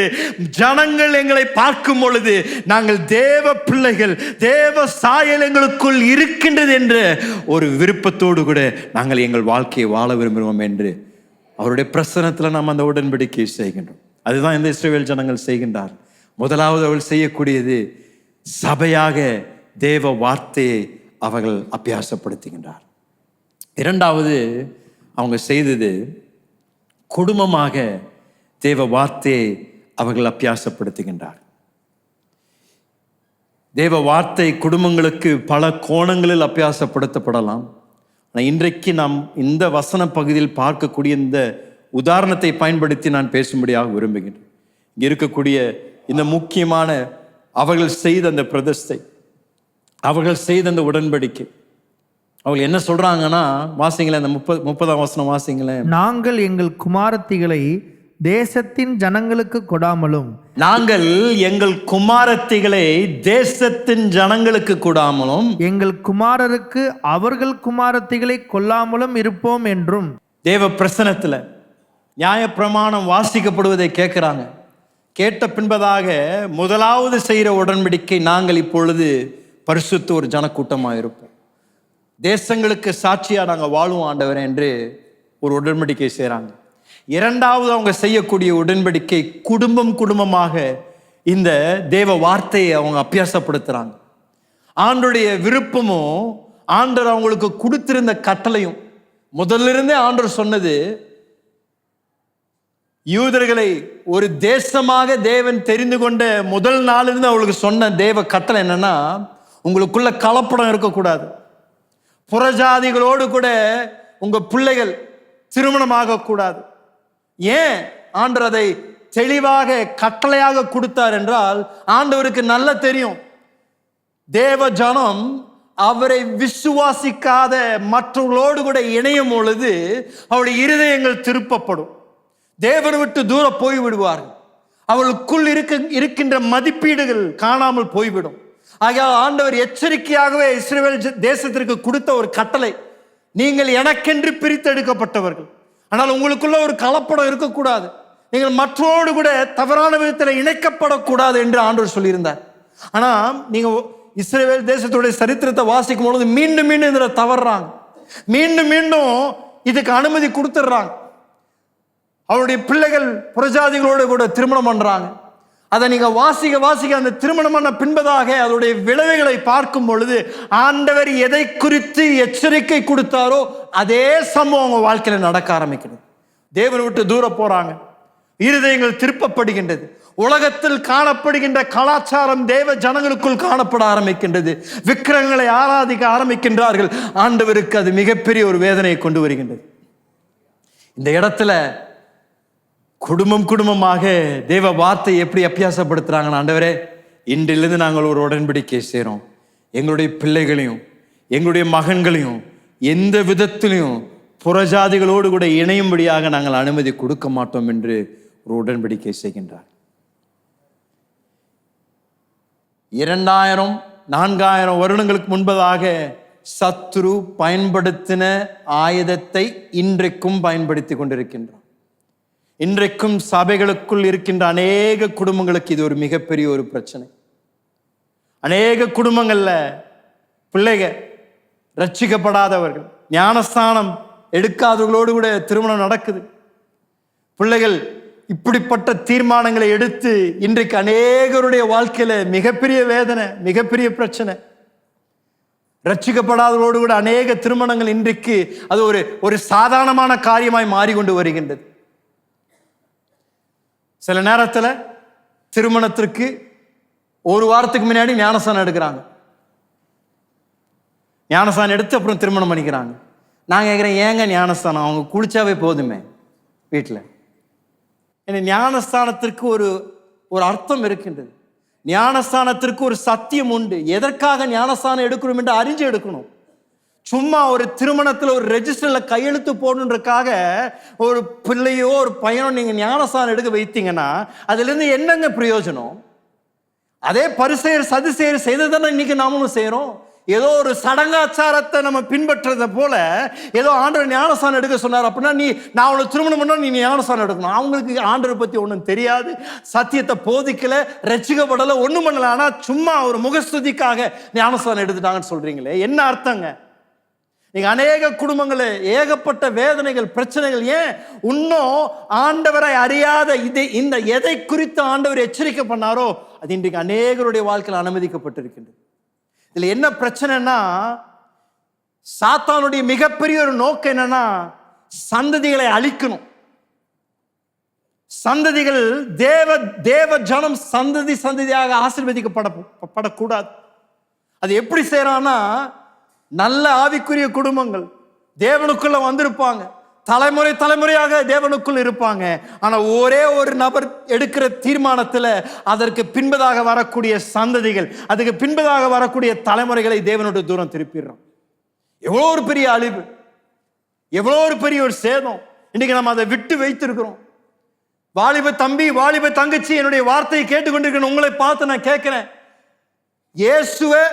ஜனங்கள் எங்களை பார்க்கும் பொழுது நாங்கள் தேவ பிள்ளைகள், தேவ சாயல் எங்களுக்குள் இருக்கின்றது என்ற ஒரு விருப்பத்தோடு கூட நாங்கள் எங்கள் வாழ்க்கையை வாழ விரும்புகிறோம் என்று அவருடைய பிரசன்னத்தில் நாம் அந்த உடன்படிக்கை செய்கின்றோம். அதுதான் இந்த இஸ்ரவேல் ஜனங்கள் செய்கின்றார். முதலாவது அவர்கள் செய்யக்கூடியது சபையாக தேவ வார்த்தையை அவர்கள் அபியாசப்படுத்துகின்றார். இரண்டாவது அவங்க செய்தது குடும்பமாக தேவ வார்த்தையை அவர்கள் அபியாசப்படுத்துகின்றார். தேவ வார்த்தை குடும்பங்களுக்கு பல கோணங்களில் அபியாசப்படுத்தப்படலாம். ஆனால் இன்றைக்கு நாம் இந்த வசன பகுதியில் பார்க்கக்கூடிய இந்த உதாரணத்தை பயன்படுத்தி நான் பேசும்படியாக விரும்புகிறேன். இங்கே இருக்கக்கூடிய இந்த முக்கியமான அவர்கள் செய்த அந்த பிரதிஷ்டை, அவர்கள் செய்த அந்த உடன்படிக்கை, அவங்க என்ன சொல்றாங்கன்னா, வாசிங்களேன், அந்த 30ஆம் வசனம் வாசிங்களேன். நாங்கள் எங்கள் குமாரத்திகளை தேசத்தின் ஜனங்களுக்கு கொடாமலும், நாங்கள் எங்கள் குமாரத்திகளை தேசத்தின் ஜனங்களுக்கு கொடாமலும், எங்கள் குமாரருக்கு அவர்கள் குமாரத்திகளை கொல்லாமலும் இருப்போம் என்றும். தேவ பிரசனத்துல நியாயப்பிரமாணம் வாசிக்கப்படுவதை கேட்கிறாங்க. கேட்ட பின்பதாக முதலாவது செய்கிற உடன்படிக்கை, நாங்கள் இப்பொழுது பரிசுத்த ஒரு ஜனக்கூட்டமாக இருப்போம், தேசங்களுக்கு சாட்சியா நாங்கள் வாழுவோம் ஆண்டவரே என்று ஒரு உடன்படிக்கை செய்கிறாங்க. இரண்டாவது அவங்க செய்யக்கூடிய உடன்படிக்கை, குடும்பம் குடும்பமாக இந்த தேவ வார்த்தையை அவங்க அபியாசப்படுத்துறாங்க. ஆண்டருடைய விருப்பமும் ஆண்டவர் அவங்களுக்கு கொடுத்திருந்த கட்டளையும், முதலிருந்தே ஆண்டவர் சொன்னது, யூதர்களை ஒரு தேசமாக தேவன் தெரிந்து கொண்ட முதல் நாளிலிருந்து அவங்களுக்கு சொன்ன தேவ கட்டளை என்னன்னா, உங்களுக்குள்ள கலப்படம் இருக்கக்கூடாது, புறஜாதிகளோடு கூட உங்க பிள்ளைகள் திருமணமாக கூடாது. ஏன் ஆண்டவர் அதை தெளிவாக கட்டளையாக கொடுத்தார் என்றால், ஆண்டவருக்கு நல்ல தெரியும், தேவ ஜனம் அவரை விசுவாசிக்காத மற்றவர்களோடு கூட இணையும் பொழுது அவருடைய இருதயங்கள் திருப்பப்படும், தேவனை விட்டு தூரம் போய் விடுவார்கள், அவளுக்குள் இருக்கின்ற மதிப்பீடுகள் காணாமல் போய்விடும். ஆகையால் ஆண்டவர் எச்சரிக்கையாகவே இஸ்ரவேல் தேசத்திற்கு கொடுத்த ஒரு கட்டளை, நீங்கள் எனக்கென்று பிரித்தெடுக்கப்பட்டவர்கள், ஆனால் உங்களுக்குள்ள ஒரு கலப்படம் இருக்கக்கூடாது, நீங்கள் மற்றோடு கூட தவறான விதத்தில் இணைக்கப்படக்கூடாது என்று ஆண்டவர் சொல்லியிருந்தார். ஆனால் நீங்க இஸ்ரவேல் தேசத்துடைய சரித்திரத்தை வாசிக்கும் பொழுது மீண்டும் மீண்டும் இதில் தவறுறாங்க, மீண்டும் மீண்டும் இதுக்கு அனுமதி கொடுத்துடுறாங்க. அவருடைய பிள்ளைகள் புறஜாதிகளோடு கூட திருமணம் பண்றாங்க. அதை நீங்க வாசிக்க அந்த திருமணம் பண்ண பின்பதாக அதோடைய விளைவுகளை பார்க்கும் பொழுது, ஆண்டவர் எதை குறித்து எச்சரிக்கை கொடுத்தாரோ அதே சம்பவம் அவங்க வாழ்க்கையில நடக்க ஆரம்பிக்கிறது. தேவனை விட்டு தூரம் போறாங்க, இருதயங்கள் திருப்பப்படுகின்றது, உலகத்தில் காணப்படுகின்ற கலாச்சாரம் தேவ ஜனங்களுக்குள் காணப்பட ஆரம்பிக்கின்றது, விக்கிரகங்களை ஆராதிக்க ஆரம்பிக்கின்றார்கள். ஆண்டவருக்கு அது மிகப்பெரிய ஒரு வேதனையை கொண்டு வருகின்றது. இந்த இடத்துல குடும்பமாக தேவ வார்த்தை எப்படி அபியாசப்படுத்துறாங்க, ஆண்டவரே இன்றிலிருந்து நாங்கள் ஒரு உடன்படிக்கை செய்கிறோம், எங்களுடைய பிள்ளைகளையும் எங்களுடைய மகன்களையும் எந்த விதத்திலையும் புறஜாதிகளோடு கூட இணையும்படியாக நாங்கள் அனுமதி கொடுக்க மாட்டோம் என்று ஒரு உடன்படிக்கை செய்கின்றார். 2000-4000 வருடங்களுக்கு முன்பதாக சத்துரு பயன்படுத்தின ஆயுதத்தை இன்றைக்கும் பயன்படுத்தி கொண்டிருக்கின்றார். இன்றைக்கும் சபைகளுக்குள் இருக்கின்ற அநேக குடும்பங்களுக்கு இது ஒரு மிகப்பெரிய ஒரு பிரச்சனை. அநேக குடும்பங்கள்ல பிள்ளைகள் ரட்சிக்கப்படாதவர்கள், ஞானஸ்தானம் எடுக்காதவர்களோடு கூட திருமணம் நடக்குது. பிள்ளைகள் இப்படிப்பட்ட தீர்மானங்களை எடுத்து இன்றைக்கு அநேகருடைய வாழ்க்கையில மிகப்பெரிய வேதனை, மிகப்பெரிய பிரச்சனை. ரட்சிக்கப்படாதவர்களோடு கூட அநேக திருமணங்கள் இன்றைக்கு அது ஒரு சாதாரணமான காரியமாய் மாறிக்கொண்டு வருகின்றது. சில நேரத்தில் திருமணத்திற்கு ஒரு வாரத்துக்கு முன்னாடி ஞானஸ்தானம் எடுக்கிறாங்க, ஞானஸ்தானம் எடுத்து அப்புறம் திருமணம் பண்ணிக்கிறாங்க. நான் கேட்குறேன், ஏங்க ஞானஸ்தானம்? அவங்க குளிச்சாவே போதுமே வீட்டில். ஏன்னா ஞானஸ்தானத்திற்கு ஒரு அர்த்தம் இருக்கின்றது, ஞானஸ்தானத்திற்கு ஒரு சத்தியம் உண்டு. எதற்காக ஞானஸ்தானம் எடுக்கணும் என்று அறிஞ்சு எடுக்கணும். சும்மா ஒரு திருமணத்தில் ஒரு ரெஜிஸ்டர்ல கையெழுத்து போடணுன்றக்காக ஒரு பிள்ளையோ ஒரு பையனோ நீங்க ஞானஸ்தானம் எடுக்க வைத்தீங்கன்னா அதுல இருந்து என்னங்க பிரயோஜனம்? அதே பரிசேயர் சதுசேயர் செய்ததானே இன்னைக்கு நாமளும் செய்யறோம். ஏதோ ஒரு சடங்காச்சாரத்தை நம்ம பின்பற்றத போல ஏதோ ஆண்டவர் ஞானஸ்தானம் எடுக்க சொன்னார் அப்படின்னா நான் அவளை திருமணம் பண்ணா நீ ஞானஸ்தானம் எடுக்கணும். அவங்களுக்கு ஆண்டவரை பத்தி ஒன்றும் தெரியாது, சத்தியத்தை போதிக்கல, ரட்சிக்கப்படலை, ஒன்றும் பண்ணல. ஆனா சும்மா ஒரு முகஸ்துதிக்காக ஞானஸ்தானம் எடுத்துட்டாங்கன்னு சொல்றீங்களே, என்ன அர்த்தங்க? நீங்க அநேக குடும்பங்கள ஏகப்பட்ட வேதனைகள், பிரச்சனைகள். ஏன் இன்னும் ஆண்டவரை அறியாத இந்த எதை குறித்து ஆண்டவர் எச்சரிக்கை பண்ணாரோ அது இன்றைக்கு அநேகருடைய வாழ்க்கையில் அனுமதிக்கப்பட்டிருக்கின்றது. இதுல என்ன பிரச்சனைனா, சாத்தானுடைய மிகப்பெரிய ஒரு நோக்கம் என்னன்னா சந்ததிகளை அழிக்கணும். சந்ததிகள் தேவ ஜனம் சந்ததியாக ஆசீர்வதிக்கப்படக்கூடாது. அது எப்படி செய்யறான்னா, நல்ல ஆவிக்குரிய குடும்பங்கள், தேவனுக்குள்ள வந்திருப்பாங்க, தலைமுறை தலைமுறையாக தேவனுக்குள் இருப்பாங்க. ஆனா ஒரே ஒரு நபர் எடுக்கிற தீர்மானத்துல அதற்கு பின்பதாக வரக்கூடிய சந்ததிகள், அதுக்கு பின்பதாக வரக்கூடிய தலைமுறைகளை தேவனுடைய தூரம் திருப்பிடுறோம். எவ்வளோ ஒரு பெரிய அழிவு, எவ்வளோ ஒரு பெரிய ஒரு சேதம். இன்னைக்கு நம்ம அதை விட்டு வைத்திருக்கிறோம். வாலிப தம்பி, வாலிப தங்கச்சி, என்னுடைய வார்த்தையை கேட்டுக்கொண்டிருக்கணும். உங்களை பார்த்து நான் கேட்கிறேன், இயேசுவை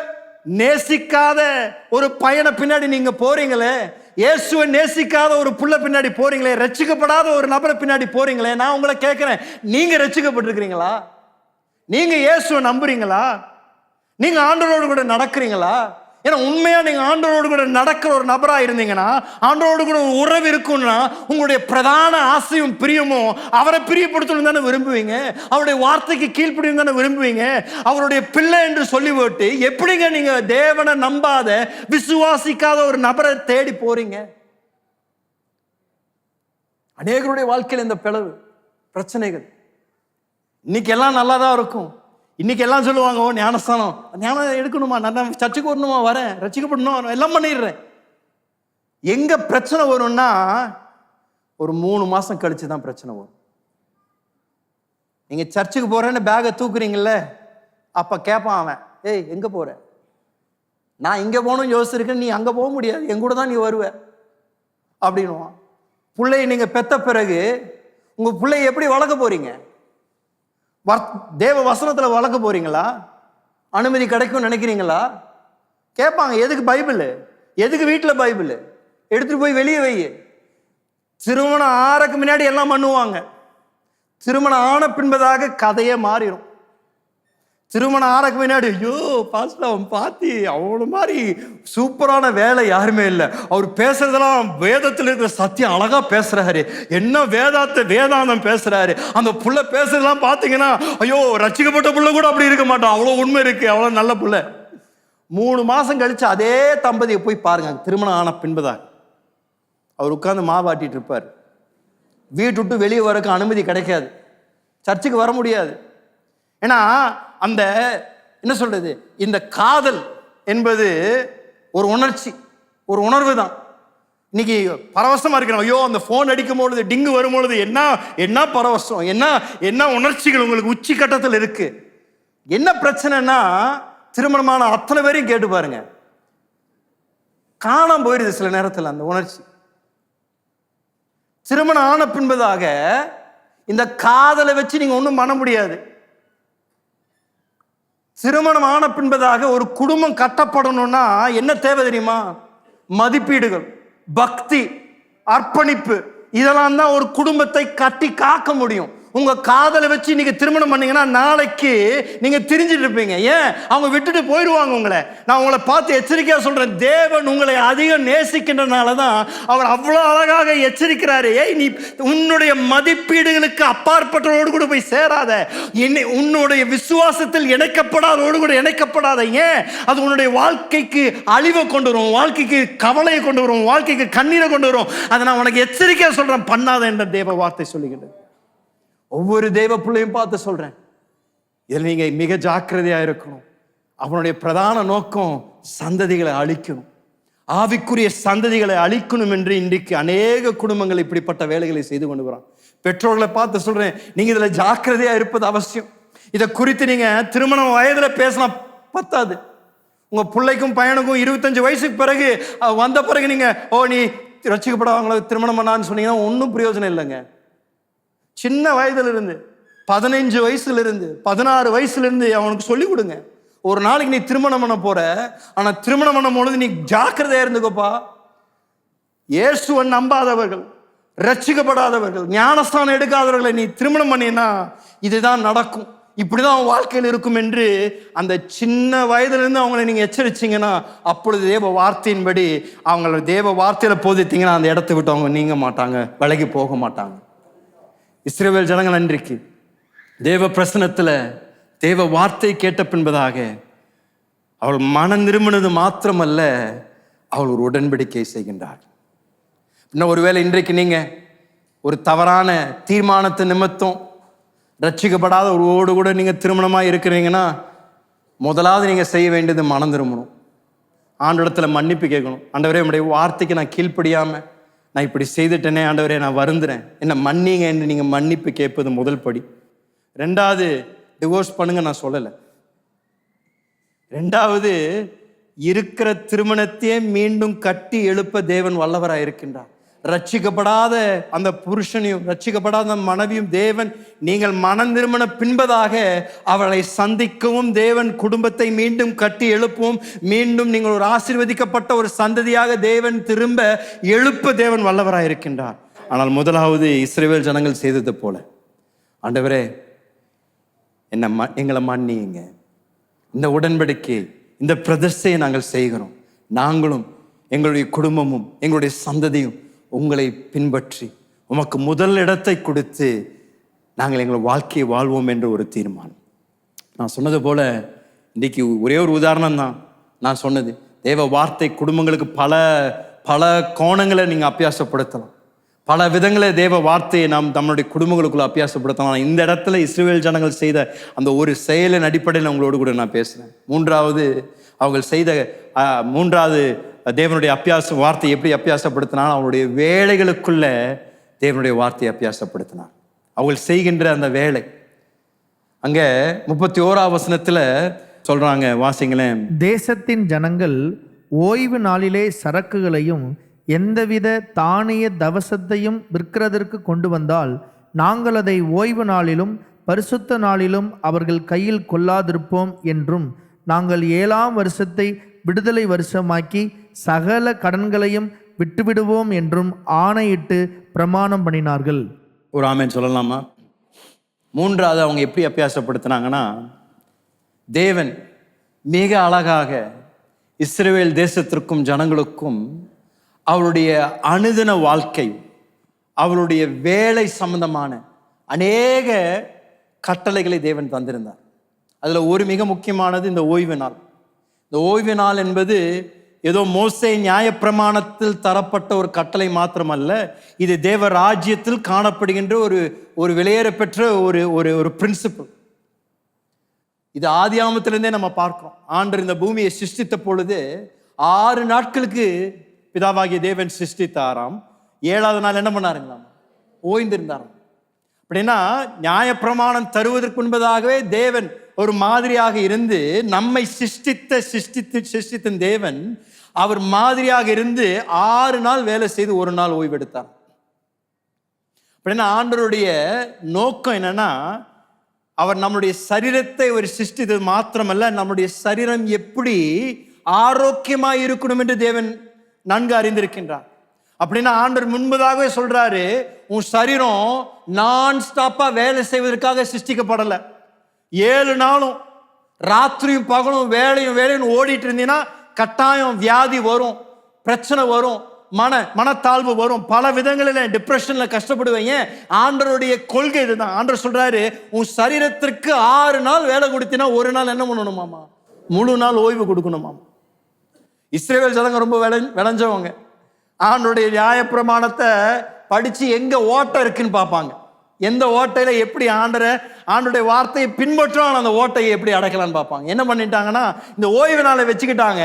நேசிக்காத ஒரு பையனை பின்னாடி நீங்க போறீங்களே, இயேசுவை நேசிக்காத ஒரு புள்ள பின்னாடி போறீங்களே, ரட்சிக்கப்படாத ஒரு நபரை பின்னாடி போறீங்களே, நான் உங்களை கேட்கிறேன், நீங்க ரட்சிக்கப்பட்டிருக்கிறீங்களா? நீங்க இயேசுவை நம்புறீங்களா? நீங்க ஆண்டவரோடு கூட நடக்கிறீங்களா? ஏன்னா உண்மையா நீங்க ஆண்டவரோடு கூட நடக்கிற ஒரு நபரா இருந்தீங்கன்னா, ஆண்டவரோடு கூட ஒரு உறவு இருக்குன்னா, உங்களுடைய பிரதான ஆசையும் பிரியமும் அவரை பிரியப்படுத்தணும் தானே விரும்புவீங்க, அவருடைய வார்த்தைக்கு கீழ்ப்படியும் தானே விரும்புவீங்க. அவருடைய பிள்ளை என்று சொல்லிவிட்டு எப்படிங்க நீங்க தேவனை நம்பாத, விசுவாசிக்காத ஒரு நபரை தேடி போறீங்க? அநேகருடைய வாழ்க்கையில் இந்த பிளவு பிரச்சனைகள். இன்னைக்கு எல்லாம் நல்லா தான் இருக்கும். இன்னைக்கு எல்லாம் சொல்லுவாங்க, ஓ ஞானஸ்தானம், ஞானம் எடுக்கணுமா, நான் சர்ச்சுக்கு வரணுமா, வரேன், ரட்சிக்கப்படணும், எல்லாம் பண்ணிடுறேன். எங்க பிரச்சனை வரும்னா, ஒரு 3 மாசம் கழிச்சு தான் பிரச்சனை வரும். நீங்க சர்ச்சுக்கு போறேன்னு பேகை தூக்குறீங்கல்ல, அப்ப கேட்பான் அவன், ஏய் எங்க போற? நான் இங்க போகணும்னு யோசிச்சிருக்கேன், நீ அங்க போக முடியாது, என் கூட தான் நீ வருவ அப்படின்னுவான். பிள்ளையை நீங்க பெத்த பிறகு உங்க பிள்ளையை எப்படி வளர்க்க போறீங்க? தேவ வசனத்துல வளர்க்க போறீங்களா? அனுமதி கிடைக்கும் நினைக்கிறீங்களா? கேட்பாங்க, எதுக்கு பைபிள், எதுக்கு வீட்டுல பைபிள், எடுத்துட்டு போய் வெளியே வை. திருமணம் ஆறக்கு முன்னாடி எல்லாம் பண்ணுவாங்க, திருமணம் ஆன பின்பதாக கதையே மாறிடும். திருமணம் ஆறக்கு முன்னாடி, ஐயோ பாஸ்டர் அவன் பாத்தி அவனு மாதிரி சூப்பரான வேலை யாருமே இல்லை, அவர் பேசுறதெல்லாம் வேதத்தில் இருக்கிற சத்தியம் அழகா பேசுறாரு, என்ன வேதாந்தம் பேசுறாரு, அந்த புள்ள பேசுறதெல்லாம் பாத்தீங்கன்னா, ஐயோ ரட்சிக்கப்பட்ட புள்ள கூட அப்படி இருக்க மாட்டான், அவ்வளோ உண்மை இருக்கு, அவ்வளோ நல்ல புள்ள. 3 மாசம் கழிச்சு அதே தம்பதியை போய் பாருங்க, திருமணம் ஆன பின்பதாக அவர் உட்கார்ந்து மாவாட்டிட்டு இருப்பார். வீட்டு விட்டு வெளியே வரக்கு அனுமதி கிடைக்காது, சர்ச்சுக்கு வர முடியாது. ஏன்னா அந்த என்ன சொல்றது, இந்த காதல் என்பது ஒரு உணர்ச்சி, ஒரு உணர்வு தான். இன்னைக்கு பரவசமா இருக்கிறோம், ஐயோ அந்த போன் அடிக்கும் பொழுது, டிங்கு வரும் பொழுது என்ன என்ன பரவசம், என்ன உணர்ச்சிகள் உங்களுக்கு உச்சி கட்டத்தில் இருக்கு. என்ன பிரச்சனைனா, திருமணமான அத்தனை பேரையும் கேட்டு பாருங்க, காணாம போயிருது சில நேரத்தில் அந்த உணர்ச்சி. திருமணம் ஆன பின்பதாக இந்த காதலை வச்சு நீங்க ஒன்றும் பண்ண முடியாது. திருமணம் ஆன பின்பதாக ஒரு குடும்பம் கட்டப்படணும்னா என்ன தேவை தெரியுமா? மதிப்பீடுகள், பக்தி, அர்ப்பணிப்பு, இதெல்லாம் தான் ஒரு குடும்பத்தை கட்டி காக்க முடியும். உங்க காதலை வச்சு நீங்க திருமணம் பண்ணீங்கன்னா நாளைக்கு நீங்க திரிஞ்சிட்டு இருப்பீங்க. ஏன்? அவங்க விட்டுட்டு போயிடுவாங்க உங்களை. நான் உங்களை பார்த்து எச்சரிக்கையா சொல்றேன், தேவன் உங்களை அதிகம் நேசிக்கின்றனால தான் அவர் அவ்வளோ அழகாக எச்சரிக்கிறாரு. ஏய், நீ உன்னுடைய மதிப்பீடுகளுக்கு அப்பாற்பட்டவரோடு கூட போய் சேராத, உன்னுடைய விசுவாசத்தில் இணைக்கப்படாதோடு கூட இணைக்கப்படாத. ஏன்? அது உன்னுடைய வாழ்க்கைக்கு அழிவை கொண்டு வரும், வாழ்க்கைக்கு கவலையை கொண்டு வரும், வாழ்க்கைக்கு கண்ணீரை கொண்டு வரும். அதை நான் உனக்கு எச்சரிக்கையா சொல்றேன், பண்ணாத என்ற தேவ வார்த்தை சொல்லுகிறது. ஒவ்வொரு தேவ பிள்ளையும் பார்த்து சொல்றேன், இதில் நீங்க மிக ஜாக்கிரதையா இருக்கணும். அவனுடைய பிரதான நோக்கம் சந்ததிகளை அழிக்கணும், ஆவிக்குரிய சந்ததிகளை அழிக்கணும் என்று இன்றைக்கு அநேக குடும்பங்கள் இப்படிப்பட்ட வேலைகளை செய்து கொண்டு வரான். பெற்றோர்களை பார்த்து சொல்றேன், நீங்க இதுல ஜாக்கிரதையா இருப்பது அவசியம். இதை குறித்து நீங்க திருமணம் வயதுல பேசினா பத்தாது. உங்க பிள்ளைக்கும் பையனுக்கும் 25 வயசுக்கு பிறகு வந்த பிறகு நீங்க நீ ரட்சிக்கப்படாதவங்களை திருமணம் பண்ணான்னு சொன்னீங்கன்னா ஒன்றும் பிரயோஜனம் இல்லைங்க. சின்ன வயதுல இருந்து 15 வயசுல இருந்து 16 வயசுல இருந்து அவனுக்கு சொல்லி கொடுங்க. ஒரு நாளைக்கு நீ திருமணம் பண்ண போற, ஆனா திருமணம் பண்ணும் பொழுது நீ ஜாக்கிரதையா இருந்துக்கப்பா. இயேசுவை நம்பாதவர்கள், ரட்சிக்கப்படாதவர்கள், ஞானஸ்தானம் எடுக்காதவர்களை நீ திருமணம் பண்ணினா இதுதான் நடக்கும், இப்படிதான் வாழ்க்கையில் இருக்கும் என்று அந்த சின்ன வயதுல இருந்து அவங்களை நீங்க எச்சரிச்சீங்கன்னா, அப்பொழுது தேவ வார்த்தையின்படி அவங்கள தேவ வார்த்தையில போதித்தீங்கன்னா அந்த இடத்தை விட்டு அவங்க நீங்க மாட்டாங்க, விலகி போக மாட்டாங்க. இஸ்ரவேல் ஜனங்கள் அன்றைக்கு தேவ பிரசனத்துல தேவ வார்த்தை கேட்ட பின்பதாக அவள் மனம் திரும்பினது மாத்திரமல்ல, அவள் ஒரு உடன்படிக்கை செய்கின்றாள். இன்னும் ஒருவேளை இன்றைக்கு நீங்க ஒரு தவறான தீர்மானத்தை நிமித்தம் ரட்சிக்கப்படாத ஒருவோடு கூட நீங்க திருமணமா இருக்கிறீங்கன்னா, முதலாவது நீங்க செய்ய வேண்டியது மனம் திரும்பணும். ஆண்டவரிடத்துல மன்னிப்பு கேட்கணும். ஆண்டவரே, உம்முடைய வார்த்தைக்கு நான் கீழ்ப்படியாம நான் இப்படி செய்துட்டேனே ஆண்டவரே, நான் வருந்துறேன், என்ன மன்னிங்க என்று நீங்கள் மன்னிப்பு கேட்பது முதல் படி. ரெண்டாவது, டிவோர்ஸ் பண்ணுங்க நான் சொல்லலை. ரெண்டாவது, இருக்கிற திருமணத்தையே மீண்டும் கட்டி எழுப்ப தேவன் வல்லவராக இருக்கின்றார். ரட்சிக்கப்படாத அந்த புருஷனையும் ரட்சிக்கப்படாத மனைவியும் தேவன் நீங்கள் மனம் திருமண பின்பதாக அவளை சந்திக்கவும் தேவன் குடும்பத்தை மீண்டும் கட்டி எழுப்பவும் மீண்டும் நீங்கள் ஒரு ஆசீர்வதிக்கப்பட்ட ஒரு சந்ததியாக தேவன் திரும்ப எழுப்ப தேவன் வல்லவராக இருக்கின்றார். ஆனால் முதலாவது இஸ்ரவேல் ஜனங்கள் செய்தது போல, ஆண்டவரே எங்களை மன்னியுங்க, இந்த உடன்படிக்கை இந்த பிரதிஷ்டையை நாங்கள் செய்கிறோம், நாங்களும் எங்களுடைய குடும்பமும் எங்களுடைய சந்ததியும் உங்களை பின்பற்றி உமக்கு முதல் இடத்தை கொடுத்து நாங்கள் எங்கள் வாழ்க்கையை வாழ்வோம் என்ற ஒரு தீர்மானம். நான் சொன்னது போல இன்றைக்கி ஒரே ஒரு உதாரணம் தான் நான் சொன்னது. தேவ வார்த்தை குடும்பங்களுக்கு பல பல கோணங்களை நீங்கள் அபியாசப்படுத்தலாம், பல விதங்களை தேவ வார்த்தையை நாம் நம்மளுடைய குடும்பங்களுக்குள்ள அபியாசப்படுத்தலாம். இந்த இடத்துல இஸ்ரவேல் ஜனங்கள் செய்த அந்த ஒரு செயலின் அடிப்படையில் உங்களோடு கூட நான் பேசுகிறேன். மூன்றாவது தேவனுடைய வார்த்தை எப்படி அபியாசப்படுத்தினார்? அவனுடைய வேலைகளுக்குள்ள தேவனுடைய வார்த்தையை அபியாசப்படுத்தினார். அவர்கள் செய்கின்ற அந்த வேலை அங்க 31ஆம் வசனத்துல சொல்றாங்க, வாசிங்களேன். தேசத்தின் ஜனங்கள் ஓய்வு நாளிலே சரக்குகளையும் எந்தவித தானிய தவசத்தையும் விற்கிறதற்கு கொண்டு வந்தால் நாங்கள் அதை ஓய்வு நாளிலும் பரிசுத்த நாளிலும் அவர்கள் கையில் கொள்ளாதிருப்போம் என்றும் நாங்கள் 7ஆம் வருஷத்தை விடுதலை வருஷமாக்கி சகல கடன்களையும் விட்டுவிடுவோம் என்றும் ஆணையிட்டு பிரமாணம் பண்ணினார்கள். ஒரு ஆமென் சொல்லலாமா? மூன்றாவது அவங்க எப்படி அபியாசப்படுத்தினாங்கன்னா, தேவன் மிக அழகாக இஸ்ரவேல் தேசத்திற்கும் ஜனங்களுக்கும் அவருடைய அனுதின வாழ்க்கை, அவருடைய வேலை சம்பந்தமான அநேக கட்டளைகளை தேவன் தந்திருந்தார். அதில் ஒரு மிக முக்கியமானது இந்த ஓய்வு நாள். இந்த ஓய்வு நாள் என்பது ஏதோ மோசே நியாயப்பிரமாணத்தில் தரப்பட்ட ஒரு கட்டளை மாத்திரமல்ல, இது தேவ ராஜ்யத்தில் காணப்படுகின்ற ஒரு விலையேற பெற்ற ஒரு பிரின்சிபல். இது ஆதியாமத்திலிருந்தே நம்ம பார்க்கிறோம். ஆண்டவர் இந்த பூமியை சிருஷ்டித்த பொழுது 6 நாட்களுக்கு பிதாவாகிய தேவன் சிருஷ்டித்தாராம். 7ஆவது நாள் என்ன பண்ணாருங்களாம்? ஓய்ந்திருந்தாராம். அப்படின்னா நியாயப்பிரமாணம் தருவதற்கு முன்பதாகவே தேவன் ஒரு மாதிரியாக இருந்து நம்மை சிருஷ்டித்த தேவன் அவர் மாதிரியாக இருந்து 6 நாள் வேலை செய்து 1 நாள் ஓய்வெடுத்தார். அப்படின்னா ஆண்டவருடைய நோக்கம் என்னன்னா, அவர் நம்முடைய சரீரத்தை ஒரு சிருஷ்டித்தது மாத்திரமல்ல, நம்முடைய சரீரம் எப்படி ஆரோக்கியமாக இருக்கணும் என்று தேவன் நன்கு அறிந்திருக்கின்றார். அப்படின்னா ஆண்டவர் முன்பதாகவே சொல்றாரு, உன் சரீரம் நான் ஸ்டாப்பா வேலை செய்வதற்காக சிருஷ்டிக்கப்படலை. 7 நாளும் ராத்திரியும் பகலும் வேலையும் ஓடிட்டு இருந்தீங்கன்னா கட்டாயம் வியாதி வரும், பிரச்சனை வரும், மனத்தாழ்வு வரும், பல விதங்களில் டிப்ரெஷன்ல கஷ்டப்படுவீங்க. ஆண்டவருடைய கொள்கை இதுதான். ஆண்டவர் சொல்றாரு, உன் சரீரத்திற்கு 6 நாள் வேலை கொடுத்தீங்கன்னா 1 நாள் என்ன பண்ணணுமாமா? முழு நாள் ஓய்வு கொடுக்கணுமாமா. இஸ்ரவேல் ஜனங்க ரொம்ப விளைஞ்சவங்க. ஆண்டவருடைய நியாயப்பிரமாணத்தை படிச்சு எங்க ஓட்டை இருக்குன்னு பார்ப்பாங்க. எந்த ஓட்டையில எப்படி ஆண்டருடைய வார்த்தையை பின்பற்றாலும் அந்த ஓட்டையை எப்படி அடைக்கலான்னு பார்ப்பாங்க. என்ன பண்ணிட்டாங்கன்னா, இந்த ஓய்வு நாளை வச்சுக்கிட்டாங்க.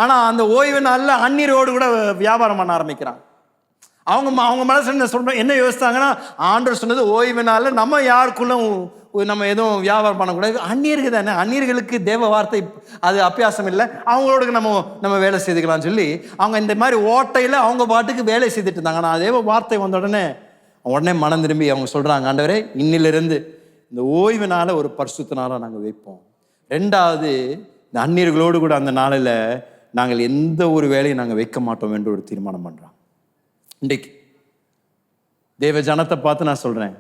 ஆனா அந்த ஓய்வு நாளில் அந்நீரோடு கூட வியாபாரம் பண்ண ஆரம்பிக்கிறாங்க. அவங்க மனசு என்ன யோசித்தாங்கன்னா, ஆண்டவர் சொன்னது ஓய்வு நாளில் நம்ம யாருக்குள்ள நம்ம எதுவும் வியாபாரம் பண்ணக்கூடாது, அந்நியருக்கு தானே, அந்நியர்களுக்கு தேவ வார்த்தை அது அபியாசம் இல்லை, அவங்களோட நம்ம வேலை செய்துக்கலாம்னு சொல்லி அவங்க இந்த மாதிரி ஓட்டையில் அவங்க பாட்டுக்கு வேலை செய்துட்டு இருந்தாங்க. ஆனால் தேவ வார்த்தை வந்த உடனே மனம் திரும்பி அவங்க சொல்கிறாங்க, ஆண்டவரே இன்னிலிருந்து இந்த ஓய்வு நாளை ஒரு பரிசுத்த நாளாக நாங்கள் வைப்போம். ரெண்டாவது, இந்த அந்நியர்களோடு கூட அந்த நாளில் நாங்கள் எந்த ஒரு வேலையும் நாங்கள் வைக்க மாட்டோம் என்று ஒரு தீர்மானம் பண்ணுறாங்க. இன்றைக்கு தேவ ஜனத்தை பார்த்து நான் சொல்கிறேன்,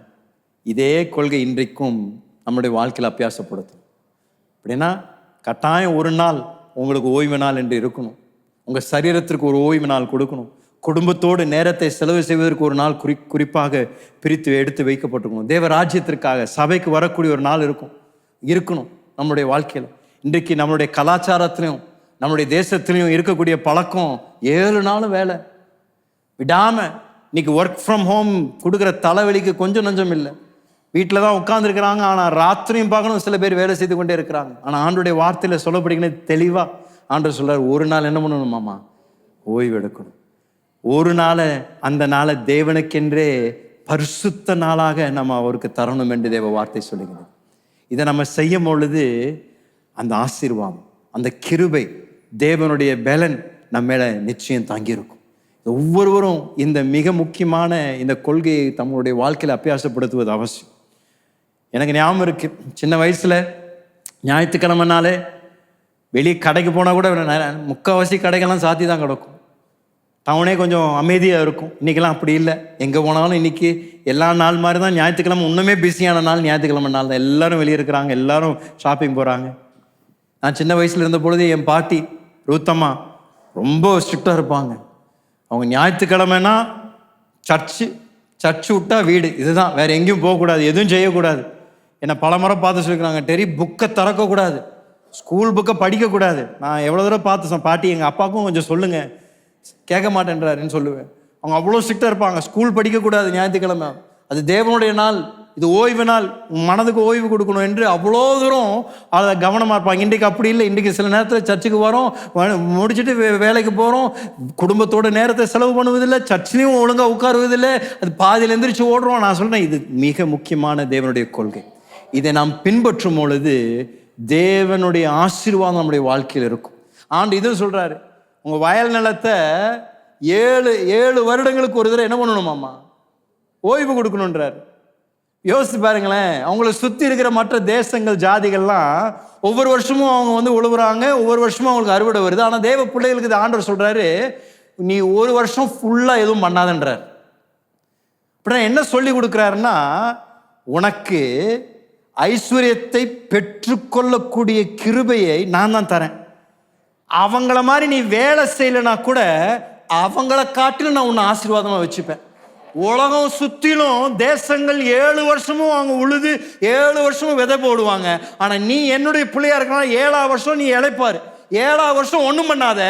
இதே கொள்கை இன்றைக்கும் நம்முடைய வாழ்க்கையில் அபியாசப்படுத்தும். அப்படின்னா கட்டாயம் 1 நாள் உங்களுக்கு ஓய்வு நாள் என்று இருக்கணும். உங்கள் சரீரத்திற்கு ஒரு ஓய்வு நாள் கொடுக்கணும். குடும்பத்தோடு நேரத்தை செலவு செய்வதற்கு ஒரு நாள் குறிப்பாக பிரித்து எடுத்து வைக்கப்பட்டிருக்கணும். தேவ ராஜ்யத்திற்காக சபைக்கு வரக்கூடிய ஒரு நாள் இருக்கணும் நம்முடைய வாழ்க்கையில். இன்றைக்கு நம்மளுடைய கலாச்சாரத்திலையும் நம்முடைய தேசத்திலையும் இருக்கக்கூடிய பழக்கம் 7 நாளும் வேலை விடாமல். இன்னைக்கு ஒர்க் ஃப்ரம் ஹோம் கொடுக்குற தலைவலிக்கு கொஞ்சம் நஞ்சம் இல்லை. வீட்டில் தான் உட்காந்துருக்கிறாங்க, ஆனால் ராத்திரியும் பார்க்கணும் சில பேர் வேலை செய்து கொண்டே இருக்கிறாங்க. ஆனால் ஆண்டவருடைய வார்த்தையில் சொல்லப்படுகிறது தெளிவாக, ஆண்டவர் சொல்றார், ஒரு நாள் என்ன பண்ணணுமாமா? ஓய்வு எடுக்கணும். ஒரு நாளை, அந்த நாளை தேவனுக்கென்றே பரிசுத்த நாளாக நம்ம அவருக்கு தரணும் என்று தேவ வார்த்தை சொல்லுகிறது. இதை நம்ம செய்யும் பொழுது அந்த ஆசீர்வாதம், அந்த கிருபை, தேவனுடைய பலன் நம்ம மேல நிச்சயம் தங்கியிருக்கும். ஒவ்வொருவரும் இந்த மிக முக்கியமான இந்த கொள்கையை தங்களுடைய வாழ்க்கையில் அபியாசப்படுத்துவது அவசியம். எனக்கு ஞாபகம் இருக்கு, சின்ன வயசுல ஞாயிற்றுக்கிழமைனாலே வெளியே கடைக்கு போனால் கூட முக்கால்வாசி கடைகள்லாம் சாத்தி தான் கிடக்கும். டவுனே கொஞ்சம் அமைதியாக இருக்கும். இன்றைக்கெல்லாம் அப்படி இல்லை. எங்கே போனாலும் இன்றைக்கி எல்லா நாள் மாதிரி தான். ஞாயிற்றுக்கிழமை இன்னுமே பிஸியான நாள் ஞாயிற்றுக்கிழமை நாள் தான். எல்லோரும் வெளியே இருக்கிறாங்க, எல்லோரும் ஷாப்பிங் போகிறாங்க. நான் சின்ன வயசில் இருந்த பொழுது என் பாட்டி ரூத்தம்மா ரொம்ப ஸ்ட்ரிக்டாக இருப்பாங்க. அவங்க ஞாயிற்றுக்கிழமைனா சர்ச்சு விட்டா வீடு, இதுதான், வேறு எங்கேயும் போகக்கூடாது, எதுவும் செய்யக்கூடாது. என்னை பல முறை பார்த்து சொல்லிக்கிறாங்க, டெரி புக்கை திறக்கக்கூடாது, ஸ்கூல் புக்கை படிக்கக்கூடாது. நான் எவ்வளோ தூரம் பார்த்து பாட்டி எங்கள் அப்பாவுக்கும் கொஞ்சம் சொல்லுங்கள், கேட்க மாட்டேன்றாருன்னு சொல்லுவேன். அவங்க அவ்வளோ ஸ்ட்ரிக்டாக இருப்பாங்க. ஸ்கூல் படிக்கக்கூடாது ஞாயிற்றுக்கிழமை, அது தேவனுடைய நாள், இது ஓய்வு நாள், மனதுக்கு ஓய்வு கொடுக்கணும் என்று அவ்வளோ தூரம் அதை கவனமாக இருப்பாங்க. இன்றைக்கு அப்படி இல்லை. இன்றைக்கி சில நேரத்தில் சர்ச்சுக்கு வரோம், முடிச்சுட்டு வேலைக்கு போகிறோம், குடும்பத்தோட நேரத்தை செலவு பண்ணுவதில்லை, சர்ச்சிலையும் ஒழுங்காக உட்காருவதில்லை, அது பாதியில் எந்திரிச்சு ஓடுறோம். நான் சொல்கிறேன், இது மிக முக்கியமான தேவனுடைய கொள்கை. இதை நாம் பின்பற்றும் பொழுது தேவனுடைய ஆசீர்வாதம் நம்முடைய வாழ்க்கையில் இருக்கும். ஆண்டு இதுவும் சொல்கிறாரு, உங்கள் வயல் நிலத்தை 7 வருடங்களுக்கு ஒரு தடவை என்ன பண்ணணுமாம்மா? ஓய்வு கொடுக்கணுன்றார். யோசித்து பாருங்களேன், அவங்கள சுற்றி இருக்கிற மற்ற தேசங்கள், ஜாதிகள்லாம் ஒவ்வொரு வருஷமும் அவங்க உழுவுறாங்க, ஒவ்வொரு வருஷமும் அவங்களுக்கு அறுவடை வருது. ஆனால் தேவ பிள்ளைகளுக்கு இது ஆண்டவர் சொல்கிறாரு, நீ ஒரு வருஷம் ஃபுல்லாக எதுவும் பண்ணாதன்றார். அப்படின்னா என்ன சொல்லி கொடுக்குறாருன்னா, உனக்கு ஐஸ்வர்யத்தை பெற்றுக்கொள்ளக்கூடிய கிருபையை நான் தான் தரேன். அவங்கள மாதிரி நீ வேலை செய்யலைனா கூட அவங்கள காட்டிலும் நான் உன்னை ஆசீர்வாதமாக வச்சுப்பேன். உலகம் சுற்றிலும் தேசங்கள் 7 வருஷமும் அவங்க உழுது 7 வருஷமும் விதை போடுவாங்க. ஆனால் நீ என்னுடைய பிள்ளையா இருக்கணும், 7ஆம் வருஷம் நீ இழைப்பாரு, 7ஆம் வருஷம் ஒன்றும் பண்ணாத,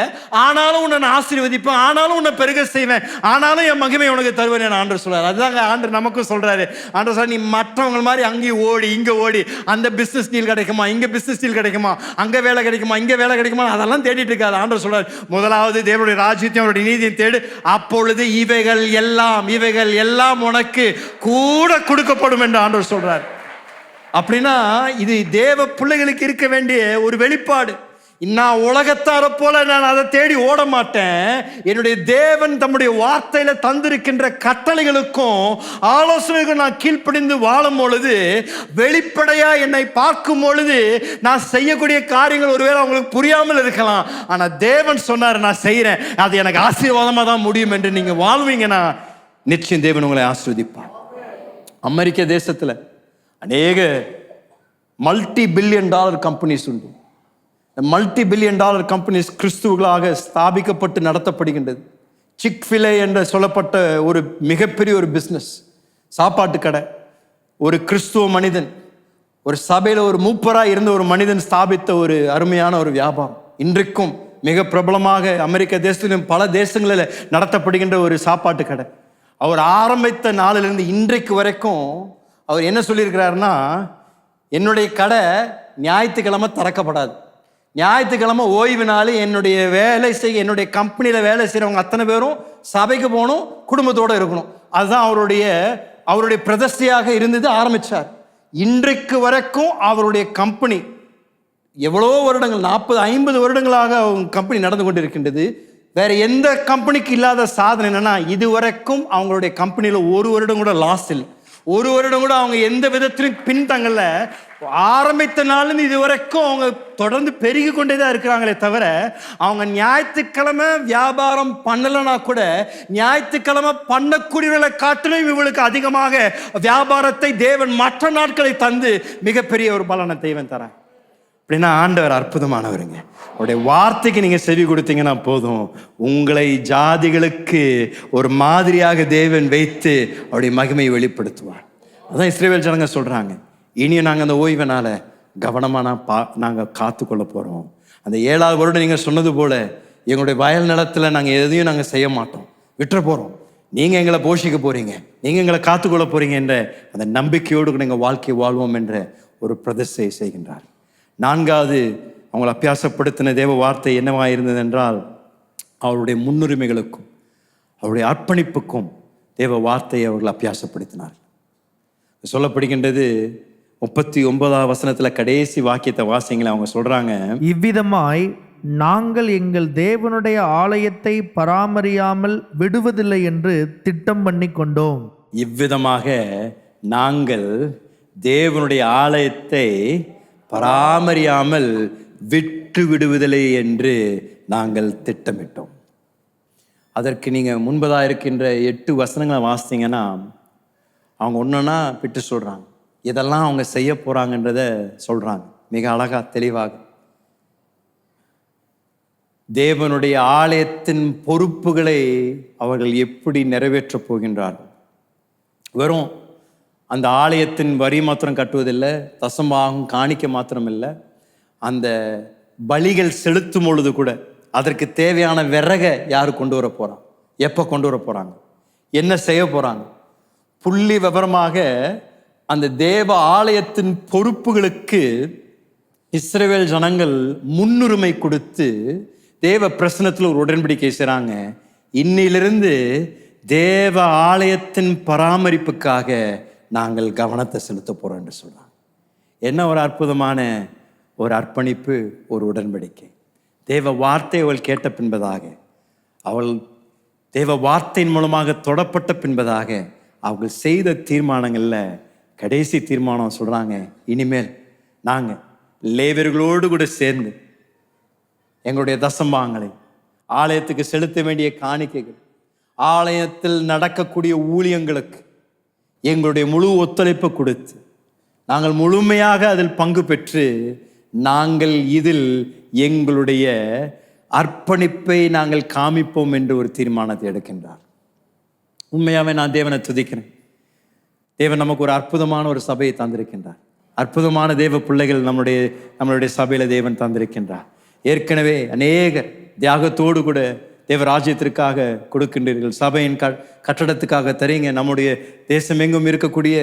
ஆனாலும் உன்னை நான் ஆசீர்வதிப்பேன், ஆனாலும் உன்னை பெருக செய்வேன், ஆனாலும் என் மகிமை உனக்கு தருவேன் என் ஆண்டவர் சொல்றாரு. அதுதாங்க ஆண்டவர் நமக்கும் சொல்றாரு. ஆண்டவர் சார், நீ மற்றவங்க மாதிரி அங்கேயும் ஓடி இங்கே ஓடி அந்த பிஸ்னஸ் டீல் கிடைக்குமா, இங்கே பிஸ்னஸ் டீல் கிடைக்குமா, அங்கே வேலை கிடைக்குமா, இங்கே வேலை கிடைக்குமா, அதெல்லாம் தேடிட்டு இருக்காது. ஆண்டவர் சொல்றாரு, முதலாவது தேவனுடைய ராஜ்யத்தையும் அவருடைய நீதியை தேடு, அப்பொழுது இவைகள் எல்லாம் உனக்கு கூட கொடுக்கப்படும் என்று ஆண்டவர் சொல்றாரு. அப்படின்னா இது தேவ பிள்ளைகளுக்கு இருக்க வேண்டிய ஒரு வெளிப்பாடு. நான் உலகத்தார போல நான் அதை தேடி ஓட மாட்டேன். என்னுடைய தேவன் தம்முடைய வார்த்தையில தந்திருக்கின்ற கட்டளைகளுக்கும் ஆலோசனைகளுக்கும் நான் கீழ்ப்படிந்து வாழும் பொழுது, வெளிப்படையா என்னை பார்க்கும் பொழுது நான் செய்யக்கூடிய காரியங்கள் ஒருவேளை அவங்களுக்கு புரியாமல் இருக்கலாம். ஆனா தேவன் சொன்னார், நான் செய்யறேன், அது எனக்கு ஆசீர்வாதமா தான் முடியும் என்று நீங்க வாழ்வீங்கன்னா நிச்சயம் தேவன் உங்களை ஆசீர்வதிப்பார். அமெரிக்க தேசத்துல அநேக $multi-billion கம்பெனிஸ் உண்டு. $multi-billion companies கிறிஸ்துவர்களாக ஸ்தாபிக்கப்பட்டு நடத்தப்படுகின்றது. சிக்-ஃபிலே என்று சொல்லப்பட்ட ஒரு மிகப்பெரிய ஒரு பிஸ்னஸ், சாப்பாட்டு கடை, ஒரு கிறிஸ்துவ மனிதன், ஒரு சபையில் ஒரு மூப்பராக இருந்த ஒரு மனிதன் ஸ்தாபித்த ஒரு அருமையான ஒரு வியாபாரம். இன்றைக்கும் மிக பிரபலமாக அமெரிக்க தேசத்திலும் பல தேசங்களில் நடத்தப்படுகின்ற ஒரு சாப்பாட்டு கடை. அவர் ஆரம்பித்த நாளிலிருந்து இன்றைக்கு வரைக்கும் அவர் என்ன சொல்லியிருக்கிறாருன்னா, என்னுடைய கடை ஞாயிற்றுக்கிழமை திறக்கப்படாது, ஞாயிற்றுக்கிழமை ஓய்வு நாள், என்னுடைய வேலை செய்ய, என்னுடைய கம்பெனியில் வேலை செய்கிறவங்க அத்தனை பேரும் சபைக்கு போகணும், குடும்பத்தோடு இருக்கணும். அதுதான் அவருடைய பிரதிஷ்டையாக இருந்தது. ஆரம்பித்தார். இன்றைக்கு வரைக்கும் அவருடைய கம்பெனி எவ்வளோ வருடங்கள், 40-50 வருடங்களாக அவங்க கம்பெனி நடந்து கொண்டு இருக்கின்றது. வேற எந்த கம்பெனிக்கு இல்லாத சாதனை என்னன்னா, இதுவரைக்கும் அவங்களுடைய கம்பெனியில் 1 வருடம் கூட லாஸ் இல்லை, 1 வருடம் கூட அவங்க எந்த விதத்திலும் பின்தங்கல. ஆரம்பித்த நாள்லேருந்து இது வரைக்கும் அவங்க தொடர்ந்து பெருகி கொண்டே தான் இருக்கிறாங்களே தவிர, அவங்க ஞாயிற்றுக்கிழமை வியாபாரம் பண்ணலைன்னா கூட ஞாயிற்றுக்கிழமை பண்ணக்கூடியவர்களை காட்டிலும் இவளுக்கு அதிகமாக வியாபாரத்தை தேவன் மற்ற நாட்களை தந்து மிகப்பெரிய ஒரு பலனை தேவன் தரான். அப்படின்னா ஆண்டவர் அற்புதமானவருங்க. அவருடைய வார்த்தைக்கு நீங்க செவி கொடுத்தீங்கன்னா போதும், உங்களை ஜாதிகளுக்கு ஒரு மாதிரியாக தேவன் வைத்து அவருடைய மகிமையை வெளிப்படுத்துவார். அதான் இஸ்ரவேல் ஜனங்க சொல்றாங்க, இனியும் நாங்கள் அந்த ஓய்வினால கவனமாக நாங்கள் காத்துக்கொள்ள போகிறோம். அந்த 7ஆவது வருடம் நீங்கள் சொன்னது போல் எங்களுடைய வயல் நிலத்தில் நாங்கள் எதையும் நாங்கள் செய்ய மாட்டோம், விட்டுற போகிறோம். நீங்கள் எங்களை போஷிக்க போகிறீங்க, நீங்கள் எங்களை காத்துக்கொள்ள போகிறீங்க என்ற அந்த நம்பிக்கையோடு நீங்கள் வாழ்க்கை வாழ்வோம் என்ற ஒரு பிரதிஷ்டை செய்கின்றார். 4வது அவங்களை அபியாசப்படுத்தின தேவ வார்த்தை என்னவா இருந்தது என்றால், அவருடைய முன்னுரிமைகளுக்கும் அவருடைய அர்ப்பணிப்புக்கும் தேவ வார்த்தையை அவர்கள் அபியாசப்படுத்தினார்கள். சொல்லப்படுகின்றது 39ஆம் வசனத்தில் கடைசி வாக்கியத்தை வாசிங்களேன். அவங்க சொல்றாங்க, இவ்விதமாய் நாங்கள் எங்கள் தேவனுடைய ஆலயத்தை பராமரியாமல் விடுவதில்லை என்று திட்டம் பண்ணி கொண்டோம். இவ்விதமாக நாங்கள் தேவனுடைய ஆலயத்தை பராமரியாமல் விட்டு விடுவதில்லை என்று நாங்கள் திட்டமிட்டோம். அதற்கு நீங்கள் முன்பதாக இருக்கின்ற 8 வசனங்களை வாசித்தீங்கன்னா அவங்க ஒன்றுன்னா விட்டு சொல்கிறாங்க. இதெல்லாம் அவங்க செய்ய போகிறாங்கன்றத சொல்கிறாங்க மிக அழகாக தெளிவாக. தேவனுடைய ஆலயத்தின் பொறுப்புகளை அவர்கள் எப்படி நிறைவேற்றப் போகின்றார்கள். வெறும் அந்த ஆலயத்தின் வரி மாத்திரம் கட்டுவதில்லை, தசமாகும் காணிக்க மாத்திரம் இல்லை, அந்த பலிகள் செலுத்தும் பொழுது கூட அதற்கு தேவையான விறகை யார் கொண்டு வர போகிறாங்க, எப்போ கொண்டு வர போகிறாங்க, என்ன செய்ய போகிறாங்க, புள்ளி விவரமாக அந்த தேவ ஆலயத்தின் பொறுப்புகளுக்கு இஸ்ரவேல் ஜனங்கள் முன்னுரிமை கொடுத்து தேவ பிரசனத்தில் ஒரு உடன்படிக்கை செய்கிறாங்க. இன்னிலிருந்து தேவ ஆலயத்தின் பராமரிப்புக்காக நாங்கள் கவனத்தை செலுத்த போகிறோம் என்று சொல்கிறாங்க. என்ன ஒரு அற்புதமான ஒரு அர்ப்பணிப்பு, ஒரு உடன்படிக்கை. தேவ வார்த்தை அவள் கேட்ட பின்பதாக, அவள் தேவ வார்த்தையின் மூலமாக தொடப்பட்ட பின்பதாக அவர்கள் செய்த தீர்மானங்களில் கடைசி தீர்மானம் சொல்கிறாங்க, இனிமேல் நாங்கள் லேவியர்களோடு கூட சேர்ந்து எங்களுடைய தசம்பாங்களை, ஆலயத்துக்கு செலுத்த வேண்டிய காணிக்கைகள், ஆலயத்தில் நடக்கக்கூடிய ஊழியங்களுக்கு எங்களுடைய முழு ஒத்துழைப்பை கொடுத்து நாங்கள் முழுமையாக அதில் பங்கு பெற்று நாங்கள் இதில் எங்களுடைய அர்ப்பணிப்பை நாங்கள் காமிப்போம் என்று ஒரு தீர்மானத்தை எடுக்கின்றார். உண்மையாகவே நான் தேவனை துதிக்கிறேன். தேவன் நமக்கு ஒரு அற்புதமான ஒரு சபையை தந்திருக்கின்றார். அற்புதமான தேவ பிள்ளைகள் நம்மளுடைய சபையில் தேவன் தந்திருக்கின்றார். ஏற்கனவே அநேக தியாகத்தோடு கூட தேவ ராஜ்யத்திற்காக கொடுக்கின்றீர்கள். சபையின் கட்டடத்துக்காக தரீங்க. நம்முடைய தேசம் எங்கும் இருக்கக்கூடிய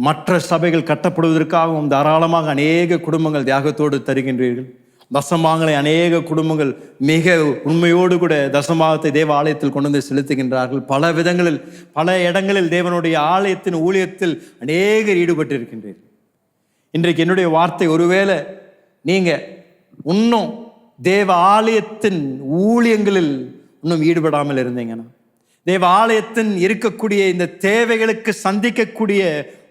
மற்ற சபைகள் கட்டப்படுவதற்காகவும் தாராளமாக அநேக குடும்பங்கள் தியாகத்தோடு தருகின்றீர்கள். தசமாகங்களை அநேக குடும்பங்கள் மிக உண்மையோடு கூட தசமாகத்தை தேவ ஆலயத்தில் கொண்டு வந்து செலுத்துகின்றார்கள். பல விதங்களில் பல இடங்களில் தேவனுடைய ஆலயத்தின் ஊழியத்தில் அநேகர் ஈடுபட்டு இருக்கின்றீர்கள். இன்றைக்கு என்னுடைய வார்த்தை, ஒருவேளை நீங்க இன்னும் தேவ ஆலயத்தின் ஊழியங்களில் இன்னும் ஈடுபடாமல் இருந்தீங்கன்னா, தேவ ஆலயத்தின் இருக்கக்கூடிய இந்த தேவைகளுக்கு சந்திக்கக்கூடிய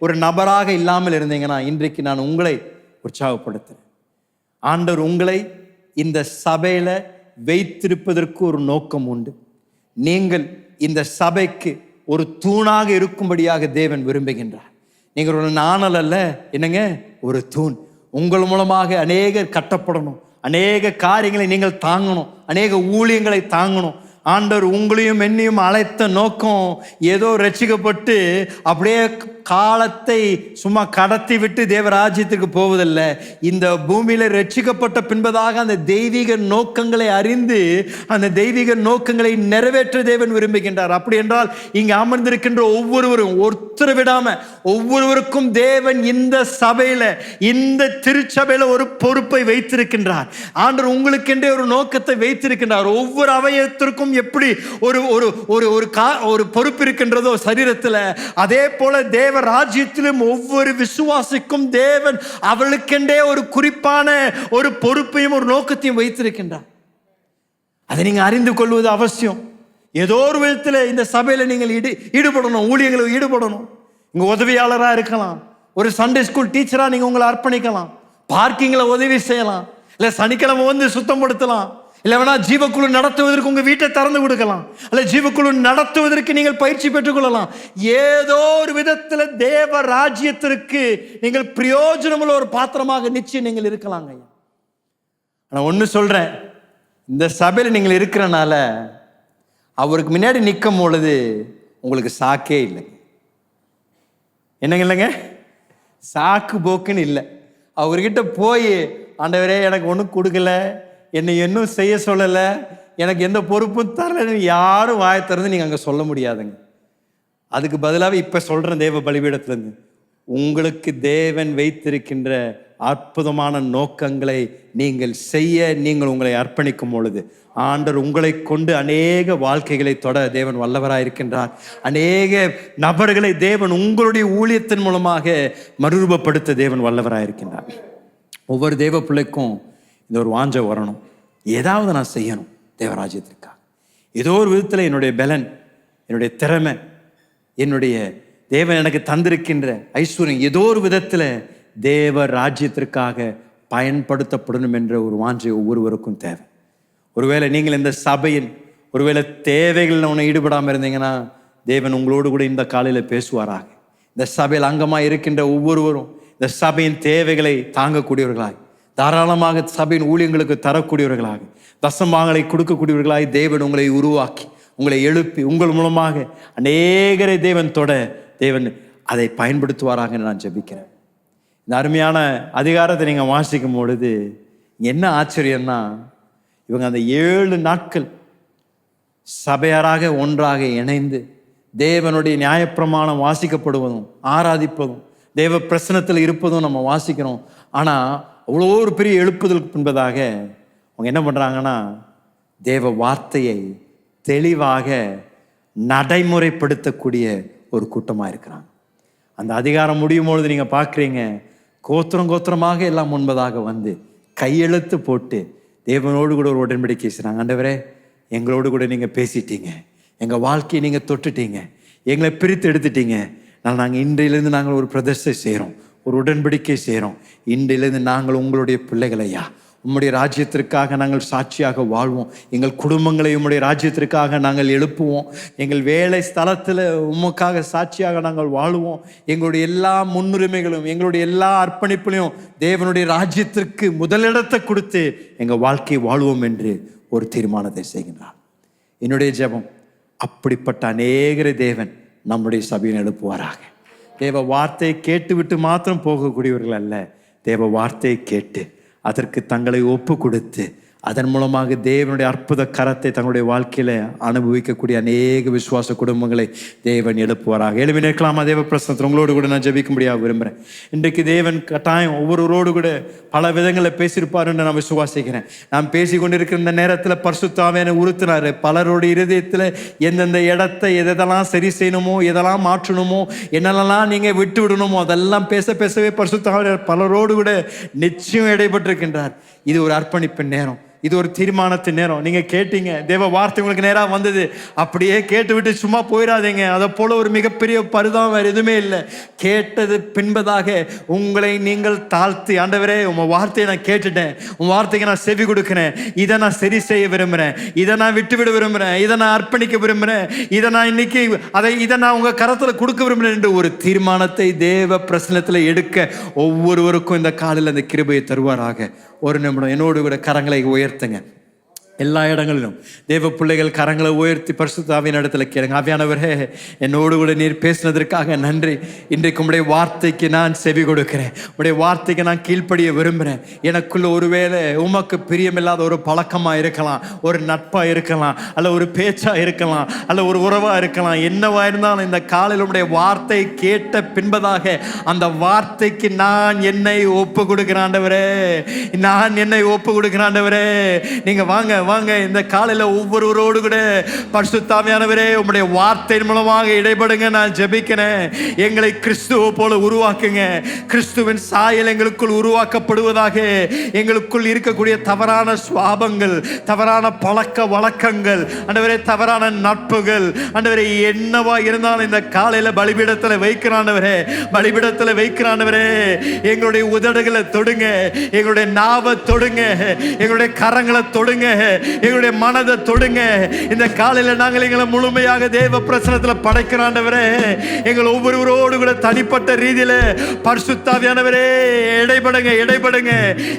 ஒரு நபராக இல்லாமல் இருந்தீங்கன்னா, இன்றைக்கு நான் உங்களை உற்சாகப்படுத்துறேன். ஆண்டவர் உங்களை இந்த சபையில வைத்திருப்பதற்கு ஒரு நோக்கம் உண்டு. நீங்கள் இந்த சபைக்கு ஒரு தூணாக இருக்கும்படியாக தேவன் விரும்புகின்றார். நீங்கள் ஒரு நாணல் அல்ல, என்னங்க, ஒரு தூண். உங்கள் மூலமாக அநேகர் கட்டப்படணும், அநேக காரியங்களை நீங்கள் தாங்கணும், அநேக ஊழியங்களை தாங்கணும். ஆண்டவர் உங்களையும் என்னையும் அழைத்த நோக்கம் ஏதோ ரட்சிக்கப்பட்டு அப்படியே காலத்தை சும்மா கடத்தி விட்டு தேவராஜ்யத்துக்கு போவதில்லை. இந்த பூமியில ரட்சிக்கப்பட்ட பின்பதாக அந்த தெய்வீக நோக்கங்களை அறிந்து அந்த தெய்வீக நோக்கங்களை நிறைவேற்ற தேவன் விரும்புகின்றார். அப்படி என்றால் இங்கு அமர்ந்திருக்கின்ற ஒவ்வொருவரும் ஒருத்தர் விடாம ஒவ்வொருவருக்கும் தேவன் இந்த சபையில, இந்த திருச்சபையில ஒரு பொறுப்பை வைத்திருக்கின்றார். ஆண்டவர் உங்களுக்கென்றே ஒரு நோக்கத்தை வைத்திருக்கின்றார். ஒவ்வொரு அவயத்திற்கும் எப்படி ஒரு பொறுப்பு இருக்கின்றதோ சரீரத்தில், அதே போல தேவ ராஜ்யத்திலும் ஒவ்வொரு விசுவாசிக்கும் தேவன் அவளுக்கென்றே ஒரு குறிப்பான ஒரு பொறுப்பையும் ஒரு நோக்கத்தையும் வைத்திருக்கின்றார். அதை நீங்க அறிந்து கொள்வது அவசியம். ஏதோ ஒரு விதத்தில் இந்த சபையில நீங்கள் ஈடுபடணும், ஊழியங்களில் ஈடுபடணும். இங்க உதவியாளராக இருக்கலாம், ஒரு சண்டே ஸ்கூல் டீச்சரா நீங்க உங்களை அர்ப்பணிக்கலாம், பார்க்கிங்ல உதவி செய்யலாம், இல்ல சனிக்கிழமை வந்து சுத்தப்படுத்தலாம், இல்லை வேணா ஜீவக்குழு நடத்துவதற்கு உங்க வீட்டை திறந்து கொடுக்கலாம், அல்ல ஜீவக்குழு நடத்துவதற்கு நீங்கள் பயிற்சி பெற்றுக் கொள்ளலாம். ஏதோ ஒரு விதத்தில் தேவ ராஜ்யத்திற்கு நீங்கள் பிரயோஜனமுள்ள ஒரு பாத்திரமாக நிச்சயம் நீங்கள் இருக்கலாங்க. நான் ஒன்று சொல்றேன், இந்த சபையில் நீங்கள் இருக்கிறனால அவருக்கு முன்னாடி நிற்கும் பொழுது உங்களுக்கு சாக்கே இல்லை. என்னங்க இல்லைங்க, சாக்கு போக்குன்னு இல்லை. அவர்கிட்ட போய் ஆண்டவரே எனக்கு ஒன்றும் கொடுக்கல, என்னை இன்னும் செய்ய சொல்லலை, எனக்கு எந்த பொறுப்பும் தரலன்னு யாரும் வாயை திறந்து நீங்கள் அங்கே சொல்ல முடியாதுங்க. அதுக்கு பதிலாக இப்போ சொல்கிறேன், தேவ பலிபீடத்துலேருந்து உங்களுக்கு தேவன் வைத்திருக்கின்ற அற்புதமான நோக்கங்களை நீங்கள் செய்ய நீங்கள் உங்களை அர்ப்பணிக்கும் பொழுது ஆண்டவர் உங்களை கொண்டு அநேக வாழ்க்கைகளை தொட தேவன் வல்லவராயிருக்கின்றார். அநேக நபர்களை தேவன் உங்களுடைய ஊழியத்தின் மூலமாக மறுரூபப்படுத்த தேவன் வல்லவராயிருக்கின்றார். ஒவ்வொரு தேவ பிள்ளைக்கும் இந்த ஒரு வாஞ்சை வரணும். ஏதாவது நான் செய்யணும் தேவராஜ்யத்திற்காக. ஏதோ ஒரு விதத்தில் என்னுடைய பலன், என்னுடைய திறமை, என்னுடைய தேவன் எனக்கு தந்திருக்கின்ற ஐஸ்வர்யம் ஏதோ ஒரு விதத்தில் தேவ ராஜ்யத்திற்காக பயன்படுத்தப்படணும் என்ற ஒரு வாஞ்சை ஒவ்வொருவருக்கும் தேவை. ஒருவேளை நீங்கள் இந்த சபையின் ஒருவேளை தேவைகளில் ஒன்று ஈடுபடாமல் இருந்தீங்கன்னா தேவன் உங்களோடு கூட இந்த காலையில் பேசுவாராக. இந்த சபையில் அங்கமாக இருக்கின்ற ஒவ்வொருவரும் இந்த சபையின் தேவைகளை தாங்கக்கூடியவர்களாக, தாராளமாக சபையின் ஊழியங்களுக்கு தரக்கூடியவர்களாக, தசமாங்களை கொடுக்கக்கூடியவர்களாக தேவன் உங்களை உருவாக்கி உங்களை எழுப்பி உங்கள் மூலமாக அநேகரை தேவன் தொட தேவன் அதை பயன்படுத்துவாராக நான் ஜெபிக்கிறேன். இந்த அருமையான அதிகாரத்தை நீங்கள் வாசிக்கும் பொழுது என்ன ஆச்சரியம்னா, இவங்க அந்த 7 நாட்கள் சபையாராக ஒன்றாக இணைந்து தேவனுடைய நியாயப்பிரமாணம் வாசிக்கப்படுவதும் ஆராதிப்பதும் தேவ பிரசனத்தில் இருப்பதும் நம்ம வாசிக்கிறோம். ஆனால் அவ்வளோ ஒரு பெரிய எழுப்புதலுக்கு பின்பதாக அவங்க என்ன பண்ணுறாங்கன்னா தேவ வார்த்தையை தெளிவாக நடைமுறைப்படுத்தக்கூடிய ஒரு கூட்டமாக இருக்கிறாங்க. அந்த அதிகாரம் முடியும் பொழுது நீங்கள் பார்க்குறீங்க, கோத்திரமாக எல்லாம் முன்பதாக வந்து கையெழுத்து போட்டு தேவனோடு கூட ஒரு உடன்படிக்கை செய்கிறாங்க. ஆண்டவரே, எங்களோடு கூட நீங்கள் பேசிட்டீங்க, எங்கள் வாழ்க்கையை நீங்கள் தொட்டுட்டீங்க, எங்களை பிரித்து எடுத்துட்டீங்க. நாங்கள் இன்றையிலேருந்து நாங்கள் ஒரு பிரதிஷ்டை செய்கிறோம், ஒரு உடன்படிக்கை செய்கிறோம். இன்றையிலேருந்து நாங்கள் உங்களுடைய பிள்ளைகளையா உம்முடைய ராஜ்யத்திற்காக நாங்கள் சாட்சியாக வாழ்வோம். எங்கள் குடும்பங்களை உம்முடைய ராஜ்யத்திற்காக நாங்கள் எழுப்புவோம். எங்கள் வேலை ஸ்தலத்தில் உமக்காக சாட்சியாக நாங்கள் வாழுவோம். எங்களுடைய எல்லா முன்னுரிமைகளும் எங்களுடைய எல்லா அர்ப்பணிப்புலையும் தேவனுடைய ராஜ்யத்திற்கு முதலிடத்தை கொடுத்து எங்கள் வாழ்க்கையை வாழ்வோம் என்று ஒரு தீர்மானத்தை செய்கின்றார். என்னுடைய ஜெபம், அப்படிப்பட்ட அநேகரை தேவன் நம்முடைய சபையில் எழுப்புவாராக. தேவ வார்த்தையை கேட்டுவிட்டு மாத்திரம் போகக்கூடியவர்கள் அல்ல, தேவ வார்த்தையை கேட்டு அதற்கு தங்களை ஒப்பு கொடுத்து அதன் மூலமாக தேவனுடைய அற்புத கரத்தை தங்களுடைய வாழ்க்கையில் அனுபவிக்கக்கூடிய அநேக விசுவாச குடும்பங்களை தேவன் எழுப்புவாராக. எழுப்பி நிற்கலாமா? தேவ பிரசனத்தில் உங்களோடு கூட நான் ஜெபிக்கும்படியாக விரும்புகிறேன். இன்றைக்கு தேவன் கட்டாயம் ஒவ்வொருவரோடு கூட பல விதங்களில் பேசியிருப்பார் என்று நான் விசுவாசிக்கிறேன். நான் பேசி கொண்டிருக்கிற இந்த நேரத்தில் பரிசுத்த ஆவியானவர் உறுத்தினார். பலருடைய இருதயத்தில் எந்தெந்த இடத்தை எதெல்லாம் சரி செய்யணுமோ, எதெல்லாம் மாற்றணுமோ, என்னெல்லாம் நீங்கள் விட்டு விடணுமோ அதெல்லாம் பேசவே பரிசுத்த ஆவியானவர் பலரோடு கூட நிச்சயம் இடைப்பட்டிருக்கின்றார். இது ஒரு அர்ப்பணிப்பின் நேரம், இது ஒரு தீர்மானத்தின் நேரம். நீங்க கேட்டீங்க, தேவ வார்த்தை உங்களுக்கு நேராக வந்தது, அப்படியே கேட்டு விட்டு சும்மா போயிடாதீங்க. அதை போல ஒரு மிகப்பெரிய பரிதாபம் வேறு எதுவுமே இல்லை. கேட்டது பின்பதாக உங்களை நீங்கள் தாழ்த்தி, ஆண்டவரே உங்க வார்த்தையை நான் கேட்டுட்டேன், உன் வார்த்தைக்கு நான் செவி கொடுக்கிறேன், இதை நான் சரி செய்ய விரும்புகிறேன், இதை நான் விட்டுவிட விரும்புகிறேன், இதை நான் அர்ப்பணிக்க விரும்புகிறேன், இதை நான் இன்னைக்கு இதை நான் உங்க கரத்தில் கொடுக்க விரும்புகிறேன் என்று ஒரு தீர்மானத்தை தேவ பிரசனத்தில் எடுக்க ஒவ்வொருவருக்கும் இந்த காலையில் அந்த கிருபையை தருவாராக. ஒரு நிமிடம் என்னோடு கூட கரங்களை உயர்த்துங்க. எல்லா இடங்களிலும் தேவ பிள்ளைகள் கரங்களை உயர்த்தி பரிசுத்த ஆவியின் இடத்துல கேளுங்க. ஆவியானவரே, என்னோடு கூட நீர் பேசினதற்காக நன்றி. இன்றைக்கு உம்முடைய வார்த்தைக்கு நான் செவி கொடுக்கிறேன், உம்முடைய வார்த்தைக்கு நான் கீழ்ப்படிய விரும்புகிறேன். எனக்குள்ள ஒருவேளை உமக்கு பிரியமில்லாத ஒரு பழக்கமாக இருக்கலாம், ஒரு நட்பாக இருக்கலாம், அல்ல ஒரு பேச்சாக இருக்கலாம், அல்ல ஒரு உறவாக இருக்கலாம். என்னவா இருந்தாலும் இந்த காலையில் உம்முடைய வார்த்தை கேட்ட பின்பதாக அந்த வார்த்தைக்கு நான் என்னை ஒப்பு கொடுக்கிறேன். ஆண்டவரே, நான் என்னை ஒப்பு கொடுக்கிறேன். ஆண்டவரே, நீங்க வாங்க இந்த காலையில ஒவ்வொருவரோடு கூட பரிசுத்த ஆவியானவரே உம்முடைய வார்த்தையின் மூலமாக இடைபடுங்க. நான் ஜெபிக்கிறேன், எங்களை கிறிஸ்துவை போல உருவாக்குங்க. கிறிஸ்துவின் சாயல் எங்களுக்குள் உருவாக்கப்படுவதாக. எங்களுக்குள் இருக்கக்கூடிய தவறான சுவாபங்கள், தவறான பழக்க வழக்கங்கள், ஆண்டவரே தவறான நட்புகள், ஆண்டவரே என்னவா இருந்தாலும் இந்த காலையில பலிபீடத்தில் வைக்கிறாண்டவரே, பலிபீடத்தில் வைக்கிறாண்டவரே, எங்களுடைய உதடுகளை தொடுங்க, எங்களுடைய நாவை தொடுங்க, எங்களுடைய கரங்களை தொடுங்க, எங்களுடைய மனதை தொடுங்க. இந்த காலையில நாங்கள் எங்களை முழுமையாக தேவ பிரசனத்தில் படைக்கிறாண்டவரே. எங்கள் ஒவ்வொருவரோடு கூட தனிப்பட்ட ரீதியில பரிசுத்த ஆவியானவரே இடைபடுங்க.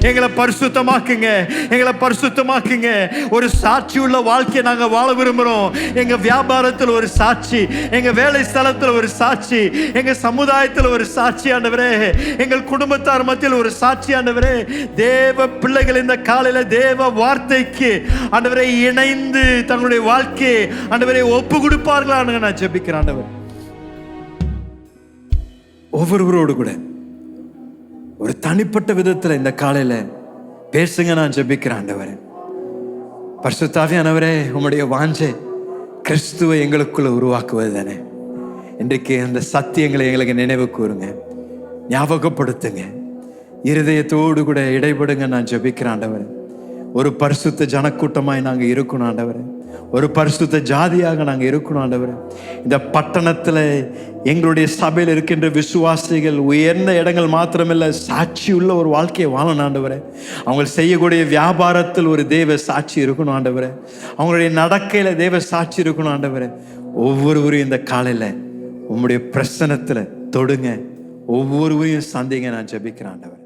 எங்களை பரிசுத்தமாக்குங்க, எங்களை பரிசுத்தமாக்குங்க. ஒரு சாட்சி உள்ள வாழ்க்கையை நாங்கள் வாழ விரும்புகிறோம். எங்க வியாபாரத்தில் ஒரு சாட்சி, எங்க வேலை ஸ்தலத்தில் ஒரு சாட்சி, எங்க சமுதாயத்தில் ஒரு சாட்சி ஆண்டவரே, எங்கள் குடும்பத்தார் மத்தியில் ஒரு சாட்சி ஆண்டவரே. தேவ பிள்ளைகள் இந்த காலையில தேவ வார்த்தைக்கு ஆண்டவரை இணைந்து தங்களுடைய வாழ்க்கையை ஆண்டவரை ஒப்பு கொடுப்பார்களான்னு நான் ஜெபிக்கிறேன். ஆண்டவர் ஒவ்வொருவரோடு கூட ஒரு ஒரு தனிப்பட்ட விதத்துல இந்த காலையில பேசுங்க. நான் ஜெபிக்கிறேன் ஆண்டவரே. பரிசுத்த ஆவியானவரே, உம்முடைய வாஞ்சை கிறிஸ்துவை எங்களுக்குள்ள உருவாக்குவது தானே. இன்றைக்கு அந்த சத்தியங்களை எங்களுக்கு நினைவு கூறுங்க, ஞாபகப்படுத்துங்க, இருதயத்தோடு கூட இடைபடுங்க. நான் ஜெபிக்கிறேன் ஆண்டவரே. ஒரு பரிசுத்த ஜனக்கூட்டமாய் நாங்கள் இருக்கணும் ஆண்டவரே. ஒரு பரிசுத்த ஜாதியாக நாங்கள் இருக்கணும் ஆண்டவரே. இந்த பட்டணத்தில் எங்களுடைய சபையில் இருக்கின்ற விசுவாசிகள் உயர்ந்த இடங்கள் மாத்திரமில்லை, சாட்சி உள்ள ஒரு வாழ்க்கையை வாழணும் ஆண்டவரே. அவங்க செய்யக்கூடிய வியாபாரத்தில் ஒரு தேவ சாட்சி இருக்கணும் ஆண்டவரே. அவங்களுடைய நடக்கையில் தேவ சாட்சி இருக்கணும் ஆண்டவரே. ஒவ்வொருவரையும் இந்த காலையில் உம்முடைய பிரசனத்தில் தொடுங்க, ஒவ்வொருவரையும் சந்திங்க. நான் ஜெபிக்கிறேன் ஆண்டவரே.